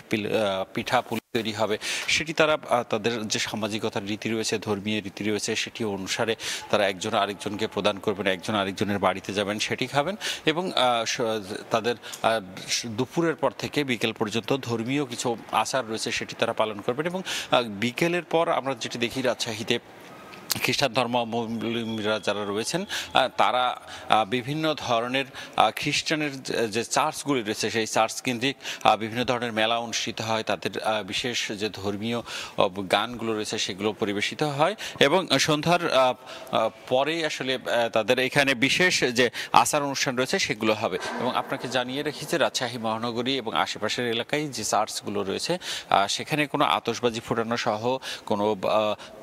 পিঠা তৈরি হবে, সেটি তারা তাদের যে সামাজিকতার রীতি রয়েছে, ধর্মীয় রীতি রয়েছে সেটি অনুসারে তারা একজন আরেকজনকে প্রদান করবেন, একজন আরেকজনের বাড়িতে যাবেন, সেটি খাবেন, এবং তাদের দুপুরের পর থেকে বিকেল পর্যন্ত ধর্মীয় কিছু আচার রয়েছে সেটি তারা পালন করবেন। এবং বিকেলের পর আমরা যেটি দেখি রাজশাহীতে খ্রিস্টান ধর্মাবলম্বীরা যারা রয়েছেন তারা বিভিন্ন ধরনের খ্রিস্টানের যে চার্চগুলি রয়েছে সেই চার্চ কেন্দ্রিক বিভিন্ন ধরনের মেলা অনুষ্ঠিত হয়, তাদের বিশেষ যে ধর্মীয় গানগুলো রয়েছে সেগুলো পরিবেশিত হয় এবং সন্ধ্যার পরেই আসলে তাদের এখানে বিশেষ যে আচার অনুষ্ঠান রয়েছে সেগুলো হবে। এবং আপনাকে জানিয়ে রেখেছি রাজশাহী মহানগরী এবং আশেপাশের এলাকায় যে চার্চগুলো রয়েছে সেখানে কোনো আতশবাজি ফোটানো সহ কোনো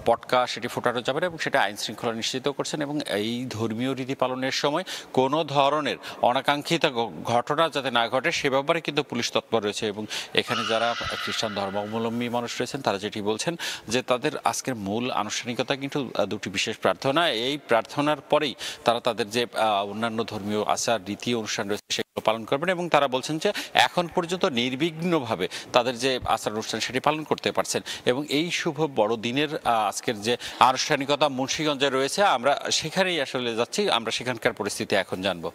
পটকা সেটি ফোটানো যাবে না এবং সেটা আইন শৃঙ্খলা নিশ্চিত করছেন। এবং এই ধর্মীয় রীতি পালনের সময় কোনো ধরনের অনাকাঙ্ক্ষিত ঘটনা যাতে না ঘটে সে ব্যাপারে কিন্তু পুলিশ তৎপর রয়েছে। এবং এখানে যারা খ্রিস্টান ধর্মাবলম্বী মানুষ রয়েছেন তারা যেটি বলছেন যে তাদের আজকের মূল আনুষ্ঠানিকতা কিন্তু দুটি বিশেষ প্রার্থনা, এই প্রার্থনার পরেই তারা তাদের যে অন্যান্য ধর্মীয় আচার রীতি অনুষ্ঠান রয়েছে সেগুলো পালন করবেন এবং তারা বলছেন যে এখন পর্যন্ত নির্বিঘ্নভাবে তাদের যে আচার অনুষ্ঠান সেটি পালন করতে পারছেন। এবং এই শুভ বড়দিনের আজকের যে আনুষ্ঠানিকতা মুন্সিগঞ্জে রয়েছে আমরা সেখানেই আসলে যাচ্ছি, আমরা সেখানকার পরিস্থিতি এখন জানবো।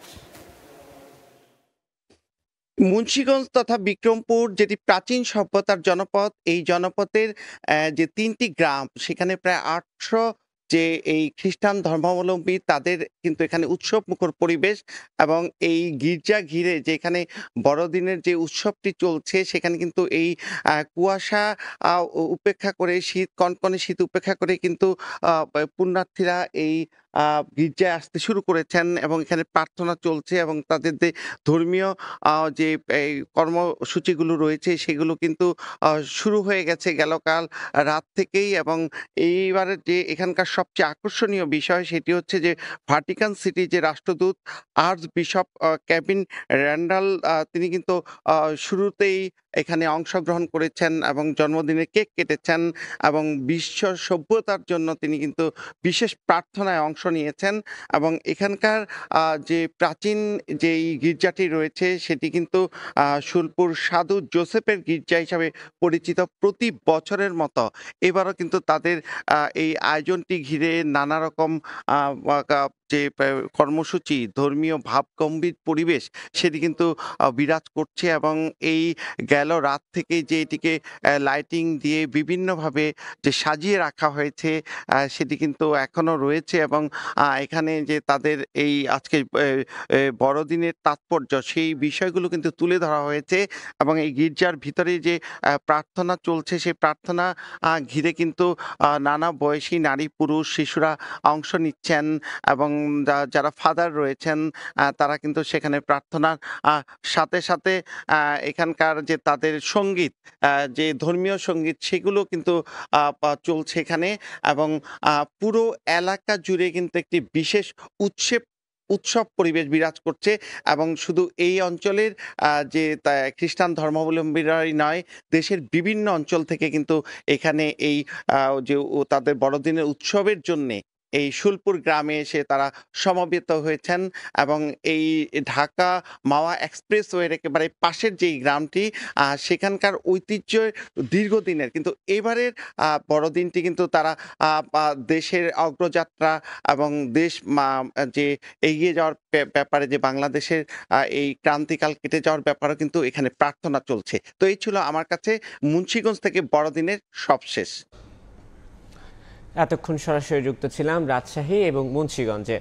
মুন্সিগঞ্জ তথা বিক্রমপুর যেটি প্রাচীন সভ্যতার জনপদ, এই জনপদের যে 3টি গ্রাম সেখানে প্রায় 800 যে এই খ্রিস্টান ধর্মাবলম্বী তাদের কিন্তু এখানে উৎসব মুখর পরিবেশ এবং এই গির্জা ঘিরে যে এখানে বড়দিনের যে উৎসবটি চলছে সেখানে কিন্তু এই কুয়াশা উপেক্ষা করে শীত কনকনে শীত উপেক্ষা করে কিন্তু পুণ্যার্থীরা এই গির্জায় আসতে শুরু করেছেন এবং এখানে প্রার্থনা চলছে এবং তাদের যে ধর্মীয় যে এই কর্মসূচিগুলো রয়েছে সেগুলো কিন্তু শুরু হয়ে গেছে গেলকাল রাত থেকেই। এবং এইবারের যে এখানকার সবচেয়ে আকর্ষণীয় বিষয় সেটি হচ্ছে যে ভাটিকান সিটি যে রাষ্ট্রদূত আর্চ বিশপ কেভিন র্যান্ডাল তিনি কিন্তু শুরুতেই এখানে অংশগ্রহণ করেছেন এবং জন্মদিনে কেক কেটেছেন এবং বিশ্ব সভ্যতার জন্য তিনি কিন্তু বিশেষ প্রার্থনায় অংশ নিয়েছেন। এবং এখানকার যে প্রাচীন যেই গির্জাটি রয়েছে সেটি কিন্তু শুলপুর সাধু জোসেফের গির্জা হিসাবে পরিচিত। প্রতি বছরের মতো এবারও কিন্তু তাদের এই আয়োজনটি ঘিরে নানা রকম যে কর্মসূচি ধর্মীয় ভাবগম্ভীর পরিবেশ সেটি কিন্তু বিরাজ করছে এবং এই গেল রাত থেকে যে এটিকে লাইটিং দিয়ে বিভিন্নভাবে যে সাজিয়ে রাখা হয়েছে সেটি কিন্তু এখনো রয়েছে এবং এখানে যে তাদের এই আজকে বড়দিনের তাৎপর্য সেই বিষয়গুলো কিন্তু তুলে ধরা হয়েছে এবং এই গির্জার ভিতরে যে প্রার্থনা চলছে সেই প্রার্থনা ঘিরে কিন্তু নানা বয়সী নারী পুরুষ শিশুরা অংশ নিচ্ছেন এবং যারা ফাদার রয়েছেন তারা কিন্তু সেখানে প্রার্থনার সাথে সাথে এখানকার যে তাদের সঙ্গীত যে ধর্মীয় সঙ্গীত সেগুলো কিন্তু চলছে এখানে এবং পুরো এলাকা জুড়ে কিন্তু একটি বিশেষ উৎসব পরিবেশ বিরাজ করছে। এবং শুধু এই অঞ্চলের যে খ্রিস্টান ধর্মাবলম্বীরাই নয় দেশের বিভিন্ন অঞ্চল থেকে কিন্তু এখানে এই যে তাদের বড়দিনের উৎসবের জন্যে এই শুলপুর গ্রামে এসে তারা সমবেত হয়েছেন এবং এই ঢাকা মাওয়া এক্সপ্রেসওয়ের একেবারে পাশের যেই গ্রামটি সেখানকার ঐতিহ্য দীর্ঘদিনের কিন্তু এবারের বড়দিনটি কিন্তু তারা দেশের অগ্রযাত্রা এবং দেশ যে এগিয়ে যাওয়ার ব্যাপারে যে বাংলাদেশের এই ক্রান্তিকাল কেটে যাওয়ার ব্যাপারেও কিন্তু এখানে প্রার্থনা চলছে। তো এই ছিল আমার কাছে মুন্সিগঞ্জ থেকে বড়দিনের সবশেষ। এতক্ষণ সরাসরি যুক্ত ছিলাম রাজশাহী এবং মুন্সিগঞ্জে।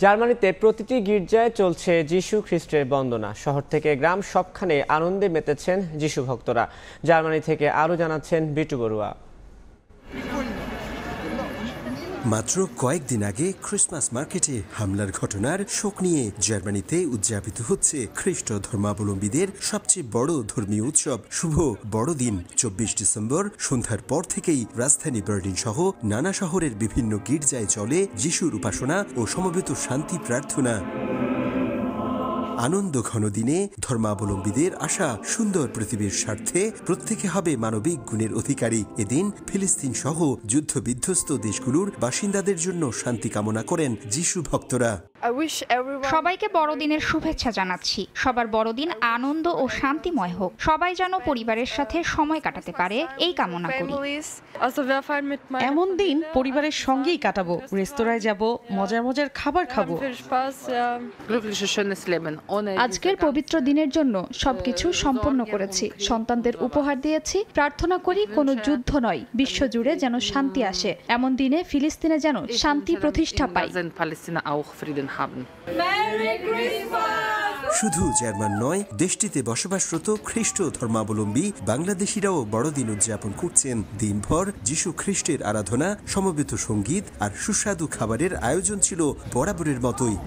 জার্মানিতে প্রতিটি গির্জায় চলছে যিশু খ্রিস্টের বন্দনা। শহর থেকে গ্রাম সবখানে আনন্দে মেতেছেন যিশু ভক্তরা। জার্মানি থেকে আরও জানাচ্ছেন বিটু বড়ুয়া। মাত্র কয়েকদিন আগে ক্রিসমাস মার্কেটে হামলার ঘটনার শোক নিয়ে জার্মানিতে উদযাপিত হচ্ছে খ্রিস্ট ধর্মাবলম্বীদের সবচেয়ে বড় ধর্মীয় উৎসব শুভ বড়দিন। 24 ডিসেম্বর সন্ধ্যার পর থেকেই রাজধানী বার্লিন সহ নানা শহরের বিভিন্ন গির্জায় চলে যিশুর উপাসনা ও সমবেত শান্তি প্রার্থনা। আনন্দ ঘন দিনে ধর্মাবলম্বীদের আশা সুন্দর পৃথিবীর স্বার্থে প্রত্যেকে হবে মানবিক গুণের অধিকারী। এদিন ফিলিস্তিন সহ যুদ্ধ বিধ্বস্ত দেশগুলোর বাসিন্দাদের জন্য শান্তি কামনা করেন যিশু ভক্তরা। সবাইকে বড়দিনের শুভেচ্ছা জানাচ্ছি। সবার বড়দিন আনন্দ ও শান্তিময় হোক। সবাই যেন পরিবারের সাথে সময় কাটাতে পারে এই কামনা করি। এমন দিন পরিবারের সঙ্গেই কাটাবো, রেস্তোরাঁয় যাব, মজার মজার খাবার খাবো। আজকের পবিত্র দিনের জন্য সবকিছু সম্পন্ন করেছি, সন্তানদের উপহার দিয়েছি। প্রার্থনা করি কোনো যুদ্ধ নয়, বিশ্বজুড়ে যেন শান্তি আসে, এমন দিনে ফিলিস্তিনে যেন শান্তি প্রতিষ্ঠা পায়। শুধু জার্মান নয়, দেশটিতে বসবাসরত খ্রিস্ট ধর্মাবলম্বী বাংলাদেশিরাও বড়দিন উদযাপন করছেন। দিনভর যিশু খ্রিস্টের আরাধনা, সমবেত সঙ্গীত আর সুস্বাদু খাবারের আয়োজন ছিল বরাবরের মতোই।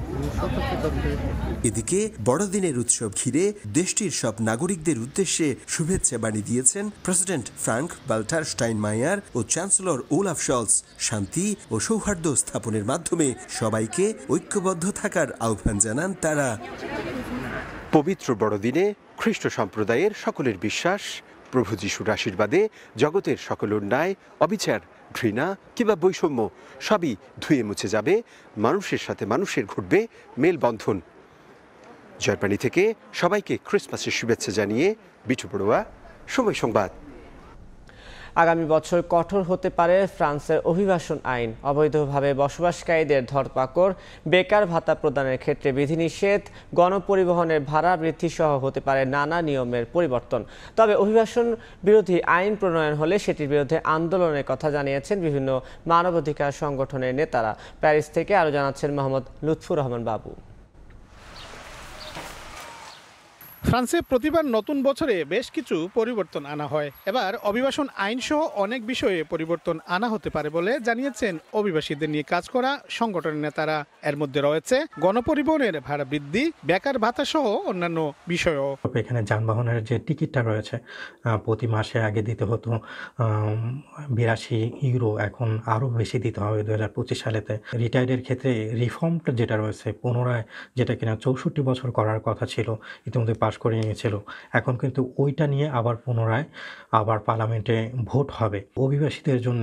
এদিকে বড়দিনের উৎসব ঘিরে দেশটির সব নাগরিকদের উদ্দেশ্যে শুভেচ্ছা বাণী দিয়েছেন প্রেসিডেন্ট ফ্রাঙ্ক ভাল্টার স্টাইনমায়ার ও চ্যান্সেলর ওলাফ শলস। শান্তি ও সৌহার্দ্য স্থাপনের মাধ্যমে সবাইকে ঐক্যবদ্ধ থাকার আহ্বান জানান তারা। পবিত্র বড়দিনে খ্রিস্ট সম্প্রদায়ের সকলের বিশ্বাস, প্রভু যিশুর আশীর্বাদে জগতের সকল অন্যায়, অবিচার, ঘৃণা কিংবা বৈষম্য সবই ধুয়ে মুছে যাবে। মানুষের সাথে মানুষের ঘটবে মেলবন্ধন। জার্মানি থেকে সবাইকে ক্রিসমাসের শুভেচ্ছা জানিয়ে বিটু বড়ুয়া, সময় সংবাদ। আগামী বছর কঠোর হতে পারে ফ্রান্সের অভিবাসন আইন। অবৈধভাবে বসবাসকারীদের ধরপাকড়, বেকার ভাতা প্রদানের ক্ষেত্রে বিধিনিষেধ, গণপরিবহনের ভাড়া বৃদ্ধি সহ হতে পারে নানা নিয়মের পরিবর্তন। তবে অভিবাসন বিরোধী আইন প্রণয়ন হলে সেটির বিরুদ্ধে আন্দোলনের কথা জানিয়েছেন বিভিন্ন মানবাধিকার সংগঠনের নেতারা। প্যারিস থেকে আরও জানাচ্ছেন মোহাম্মদ লুৎফুর রহমান বাবু। ফ্রান্সে প্রতিবার নতুন বছরে বেশ কিছু পরিবর্তন আনা হয়। এবার অভিবাসন আইন সহ অনেক বিষয়ে পরিবর্তন আনা হতে পারে বলে জানিয়েছেন অভিবাসীদের নিয়ে কাজ করা সংগঠনের নেতারা। এর মধ্যে রয়েছে গণপরিবহনের ভাড়া বৃদ্ধি, বেকার ভাতা সহ অন্যান্য বিষয়ও। এখানে যানবাহনের যে টিকিটটা রয়েছে, প্রতি মাসে আগে দিতে হতো 82 ইউরো, এখন আরও বেশি দিতে হবে 2025 সালেতে। রিটায়ার্ডের ক্ষেত্রে রিফর্মটা যেটা রয়েছে পুনরায়, যেটা কিনা 64 বছর করার কথা ছিল, ইতিমধ্যে পাশ করে নিয়েছিল, এখন কিন্তু ওইটা নিয়ে আবার পুনরায় পার্লামেন্টে ভোট হবে। অভিবাসীদের জন্য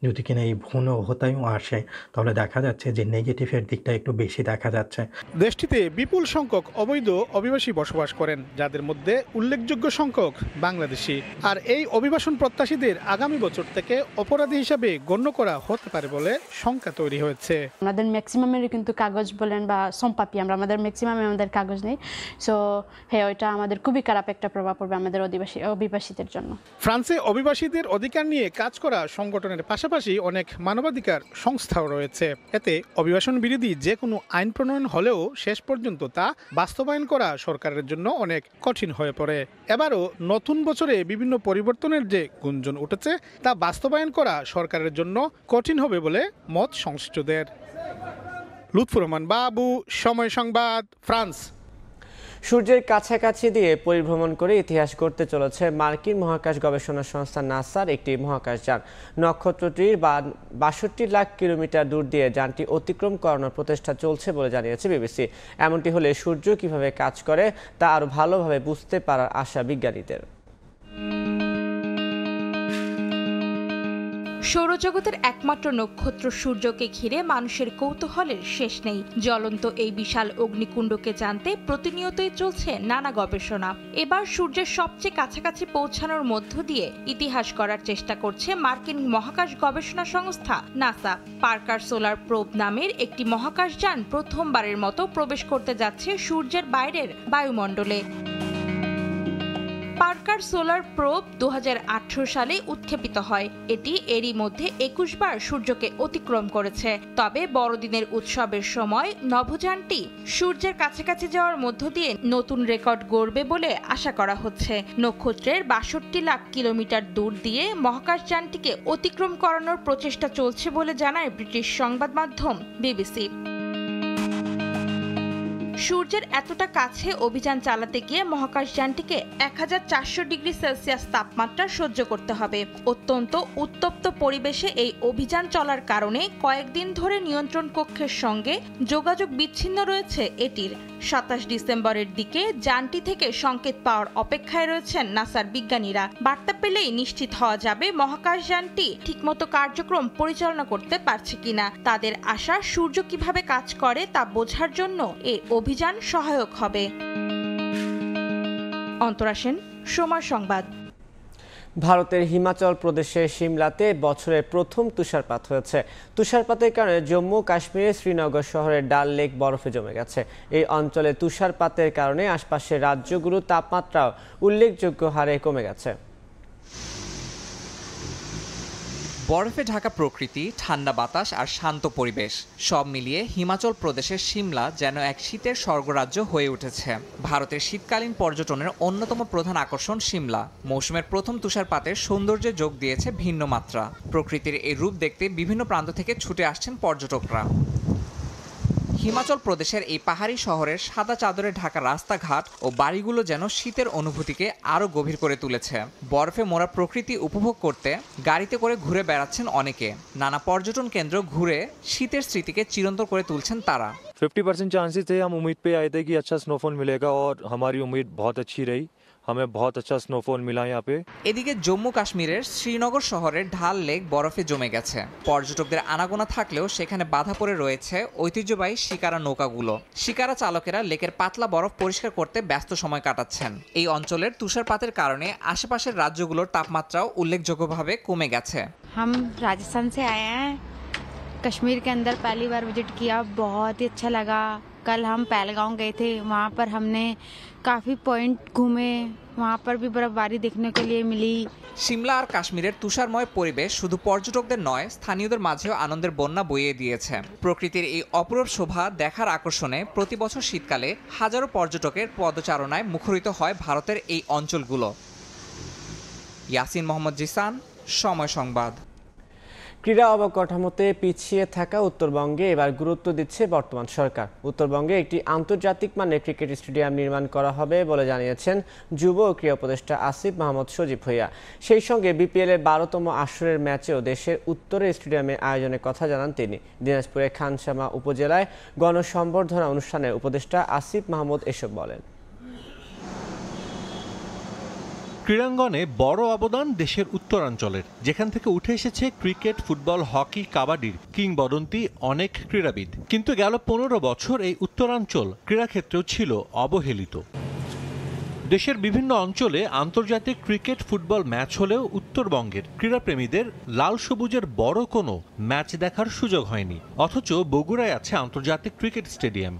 যদি কিনা এই ভুল হতায়ও আসে, তাহলে দেখা যাচ্ছে যে নেগেটিভের দিকটা একটু বেশি দেখা যাচ্ছে। দেশটিতে বিপুল সংখ্যক অবৈধ অভিবাসী বসবাস করেন, যাদের মধ্যে উল্লেখযোগ্য সংখ্যক বাংলাদেশি। আর এই অভিবাসন প্রত্যাশীদের আগামী বছর থেকে অপরাধী হিসাবে গণ্য করা হতে পারে বলে শঙ্কা তৈরি হয়েছে। আমাদের ম্যাক্সিমামের কিন্তু কাগজ বলেন বা সম্পাপি, আমাদের ম্যাক্সিমামে আমাদের কাগজ নেই। সো হ্যাঁ, ওইটা আমাদের খুবই খারাপ একটা প্রভাব পড়বে আমাদের অভিবাসীদের জন্য। ফ্রান্সে অভিবাসীদের অধিকার নিয়ে কাজ করা সংগঠনের পাশাপাশি অনেক মানবাধিকার সংস্থাও রয়েছে। এতে অভিবাসন বিরোধী যে কোনো আইন প্রণয়ন হলেও শেষ পর্যন্ত তা বাস্তবায়ন করা সরকারের জন্য অনেক কঠিন হয়ে পড়ে। এবারও নতুন বছরে বিভিন্ন পরিবর্তনের যে গুঞ্জন উঠেছে, তা বাস্তবায়ন করা সরকারের জন্য কঠিন হবে বলে মত সংশ্লিষ্টদের। লুৎফুর রহমান বাবু, সময় সংবাদ, ফ্রান্স। সূর্যের কাছাকাছি দিয়ে পরিভ্রমণ করে ইতিহাস গড়তে চলেছে মার্কিন মহাকাশ গবেষণা সংস্থা নাসার একটি মহাকাশযান। নক্ষত্রটির ৬২ লাখ কিলোমিটার দূর দিয়ে যানটি অতিক্রম করানোর প্রচেষ্টা চলছে বলে জানিয়েছে বিবিসি। এমনটি হলে সূর্য কিভাবে কাজ করে তা আরও ভালোভাবে বুঝতে পারার আশা বিজ্ঞানীদের। সৌরজগতের একমাত্র নক্ষত্র সূর্যকে ঘিরে মানুষের কৌতূহলের শেষ নেই। জ্বলন্ত এই বিশাল অগ্নিকুণ্ডকে জানতে প্রতিনিয়তই চলছে নানা গবেষণা। এবার সূর্যের সবচেয়ে কাছাকাছি পৌঁছানোর মধ্য দিয়ে ইতিহাস করার চেষ্টা করছে মার্কিন মহাকাশ গবেষণা সংস্থা নাসা। পার্কার সোলার প্রোব নামের একটি মহাকাশযান প্রথমবারের মতো প্রবেশ করতে যাচ্ছে সূর্যের বাইরের বায়ুমণ্ডলে। পার্কার সোলার প্রোব 2018 সালে উৎক্ষেপিত হয়। এটি এরই মধ্যে 21 বার সূর্যকে অতিক্রম করেছে। তবে বড়দিনের উৎসবের সময় নভোযানটি সূর্যের কাছাকাছি যাওয়ার মধ্য দিয়ে নতুন রেকর্ড গড়বে বলে আশা করা হচ্ছে। নক্ষত্রের ৬২ লাখ কিলোমিটার দূর দিয়ে মহাকাশযানটিকে অতিক্রম করানোর প্রচেষ্টা চলছে বলে জানায় ব্রিটিশ সংবাদ মাধ্যম বিবিসি। সূর্যের এতটা কাছে অভিযান চালাতে গিয়ে মহাকাশযানটিকে 1400 ডিগ্রি সেলসিয়াস তাপমাত্রা সহ্য করতে হবে। অত্যন্ত উত্তপ্ত পরিবেশে এই অভিযান চলার কারণে কয়েকদিন ধরে নিয়ন্ত্রণ কক্ষের সঙ্গে যোগাযোগ বিচ্ছিন্ন রয়েছে এটির। 27 ডিসেম্বরের দিকে যানটি থেকে সংকেত পাওয়ার অপেক্ষায় রয়েছেন নাসার বিজ্ঞানীরা। বার্তা পেলেই নিশ্চিত হওয়া যাবে মহাকাশযানটি ঠিকমতো কার্যক্রম পরিচালনা করতে পারছে কিনা। তাদের আশা সূর্য কিভাবে কাজ করে তা বোঝার জন্য এই অভিযান সহায়ক হবে। অন্তরা সেন, সময় সংবাদ। ভারতের হিমাচল প্রদেশের সিমলাতে বছরের প্রথম তুষারপাত হয়েছে। তুষারপাতের কারণে জম্মু কাশ্মীরের শ্রীনগর শহরের ডাল লেক বরফে জমে গেছে। এই অঞ্চলে তুষারপাতের কারণে আশপাশের রাজ্যগুলোর তাপমাত্রাও উল্লেখযোগ্য হারে কমে গেছে। বরফে ঢাকা প্রকৃতি, ঠান্ডা বাতাস আর শান্ত পরিবেশ সব মিলিয়ে হিমাচল প্রদেশের সিমলা যেন এক শীতের স্বর্গরাজ্য হয়ে উঠেছে। ভারতের শীতকালীন পর্যটনের অন্যতম প্রধান আকর্ষণ সিমলা। মৌসুমের প্রথম তুষারপাতের সৌন্দর্যে যোগ দিয়েছে ভিন্ন মাত্রা। প্রকৃতির এই রূপ দেখতে বিভিন্ন প্রান্ত থেকে ছুটে আসছেন পর্যটকরা। হিমাচল প্রদেশের এই পাহাড়ি শহরের সাদা চাদরে ঢাকা রাস্তাঘাট ও বাড়িগুলো যেন শীতের অনুভূতিকে আরও গভীর করে তুলেছে। বরফে মোড়া প্রকৃতি উপভোগ করতে গাড়িতে করে ঘুরে বেড়াচ্ছেন অনেকে। নানা পর্যটন কেন্দ্র ঘুরে শীতের স্মৃতিকে চিরন্তন করে তুলছেন তারা। 50% चांसेस थे। हम उम्मीद पे आए थे कि अच्छा स्नोफॉल मिलेगा और हमारी उम्मीद बहुत अच्छी रही। हमें बहुत अच्छा स्नोफॉल मिला यहाँ पे। এদিকে জম্মু কাশ্মীরের শ্রীনগর শহরের ঢাল লেক বরফে জমে গেছে। পর্যটকদের আনাগোনা থাকলেও সেখানে বাধা পড়ে রয়েছে ঐতিহ্যবাহী শিকারা নৌকাগুলো। শিকারা চালকেরা লেকের পাতলা বরফ পরিষ্কার করতে ব্যস্ত সময় কাটাচ্ছেন। এই অঞ্চলের তুষারপাতের কারণে আশেপাশের রাজ্যগুলোর তাপমাত্রাও উল্লেখযোগ্যভাবে কমে গেছে। हम राजस्थान से आए हैं, कश्मीर के अंदर पहली बार विजिट किया, बहुत ही अच्छा लगा। कल हम पहलगांव गए थे, वहाँ पर हमने काफ़ी पॉइंट घूमे, वहाँ पर भी बर्फबारी देखने के लिए मिली। সিমলা আর কাশ্মীরের তুষারময় পরিবেশ শুধু পর্যটকদের নয়, স্থানীয়দের মাঝেও আনন্দের বন্যা বইয়ে দিয়েছে। প্রকৃতির এই অপরূপ শোভা দেখার আকর্ষণে প্রতি বছর শীতকালে হাজারো পর্যটকের পদচারণায় মুখরিত হয় ভারতের এই অঞ্চলগুলো। ইয়াসিন মোহাম্মদ জিসান, সময় সংবাদ। ক্রীড়া অবকাঠামোতে পিছিয়ে থাকা উত্তরবঙ্গে এবার গুরুত্ব দিচ্ছে বর্তমান সরকার। উত্তরবঙ্গে একটি আন্তর্জাতিক মানের ক্রিকেট স্টেডিয়াম নির্মাণ করা হবে বলে জানিয়েছেন যুব ও ক্রীড়া উপদেষ্টা আসিফ মাহমুদ সজীব ভুঁইয়া। সেই সঙ্গে বিপিএলের 12তম আসরের ম্যাচেও দেশের উত্তরের স্টেডিয়ামে আয়োজনের কথা জানান তিনি। দিনাজপুরের খানসামা উপজেলায় গণসংবর্ধনা অনুষ্ঠানে উপদেষ্টা আসিফ মাহমুদ এসব বলেন। ক্রীড়াঙ্গনে বড় অবদান দেশের উত্তরাঞ্চলের, যেখান থেকে উঠে এসেছে ক্রিকেট, ফুটবল, হকি, কাবাডির কিংবদন্তি অনেক ক্রীড়াবিদ। কিন্তু গেল 15 বছর এই উত্তরাঞ্চল ক্রীড়াক্ষেত্রেও ছিল অবহেলিত। দেশের বিভিন্ন অঞ্চলে আন্তর্জাতিক ক্রিকেট, ফুটবল ম্যাচ হলেও উত্তরবঙ্গের ক্রীড়াপ্রেমীদের লাল সবুজের বড় কোনো ম্যাচ দেখার সুযোগ হয়নি। অথচ বগুড়ায় আছে আন্তর্জাতিক ক্রিকেট স্টেডিয়াম।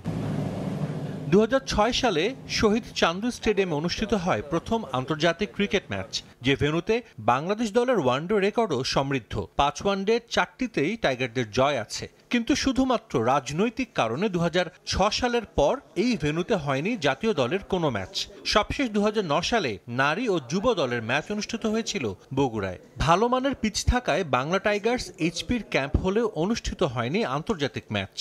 2006 সালে শহীদ চান্দু স্টেডিয়ামে অনুষ্ঠিত হয় প্রথম আন্তর্জাতিক ক্রিকেট ম্যাচ, যে ভেন্যুতে বাংলাদেশ দলের ওয়ানডে রেকর্ডও সমৃদ্ধ। 5 ওয়ানডের 4টিতেই টাইগারদের জয় আছে। কিন্তু শুধুমাত্র রাজনৈতিক কারণে 2006 সালের পর এই ভেন্যুতে হয়নি জাতীয় দলের কোনো ম্যাচ। সবশেষ 2009 সালে নারী ও যুব দলের ম্যাচ অনুষ্ঠিত হয়েছিল বগুড়ায়। ভালো মানের পিচ থাকায় বাংলা টাইগার্স এইচপির ক্যাম্প হলেও অনুষ্ঠিত হয়নি আন্তর্জাতিক ম্যাচ।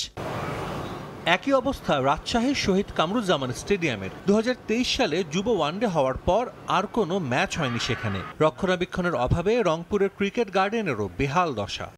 একই অবস্থা রাজশাহীর শহীদ কামরুজ্জামান স্টেডিয়ামের। 2023 সালে যুব ওয়ানডে হওয়ার পর আর কোনো ম্যাচ হয়নি সেখানে। রক্ষণাবেক্ষণের অভাবে রংপুরের ক্রিকেট গার্ডেনেরও বেহাল দশা।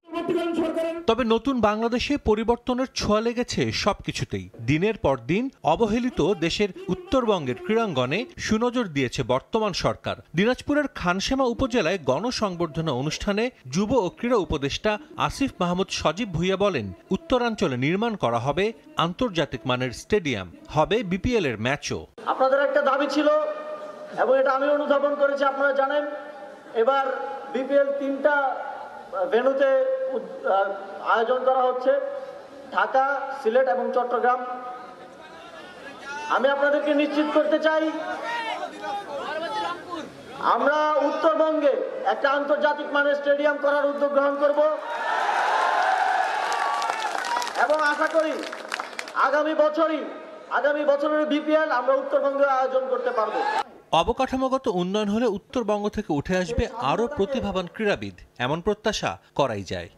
তবে নতুন বাংলাদেশে পরিবর্তনের ছোঁয়া লেগেছে সবকিছুতেই। দিনের পর দিন অবহেলিত দেশের উত্তরবঙ্গের ক্রীড়াঙ্গনে সুনজর দিয়েছে বর্তমান সরকার। দিনাজপুরের খানসামা উপজেলায় গণসংবর্ধনা অনুষ্ঠানে যুব ও ক্রীড়া উপদেষ্টা আসিফ মাহমুদ সজীব ভুঁইয়া বলেন, উত্তরাঞ্চলে নির্মাণ করা হবে আন্তর্জাতিক মানের স্টেডিয়াম, হবে বিপিএল এর ম্যাচও। আপনাদের একটা দাবি ছিল এবং এটা আমি অনুধাবন করেছি, আপনারা জানেন। এবার বিপিএল 3টা ভেন্যুতে আয়োজন করা হচ্ছে, ঢাকা, সিলেট এবং চট্টগ্রাম। আমি আপনাদেরকে নিশ্চিত করতে চাই, আমরা উত্তরবঙ্গে একটা আন্তর্জাতিক মানের স্টেডিয়াম করার উদ্যোগ গ্রহণ করব এবং আশা করি আগামী বছরের বিপিএল আমরা উত্তরবঙ্গে আয়োজন করতে পারবো। অবকাঠামোগত উন্নয়ন হলে উত্তরবঙ্গ থেকে উঠে আসবে আরও প্রতিভাবান ক্রীড়াবিদ, এমন প্রত্যাশা করাই যায়।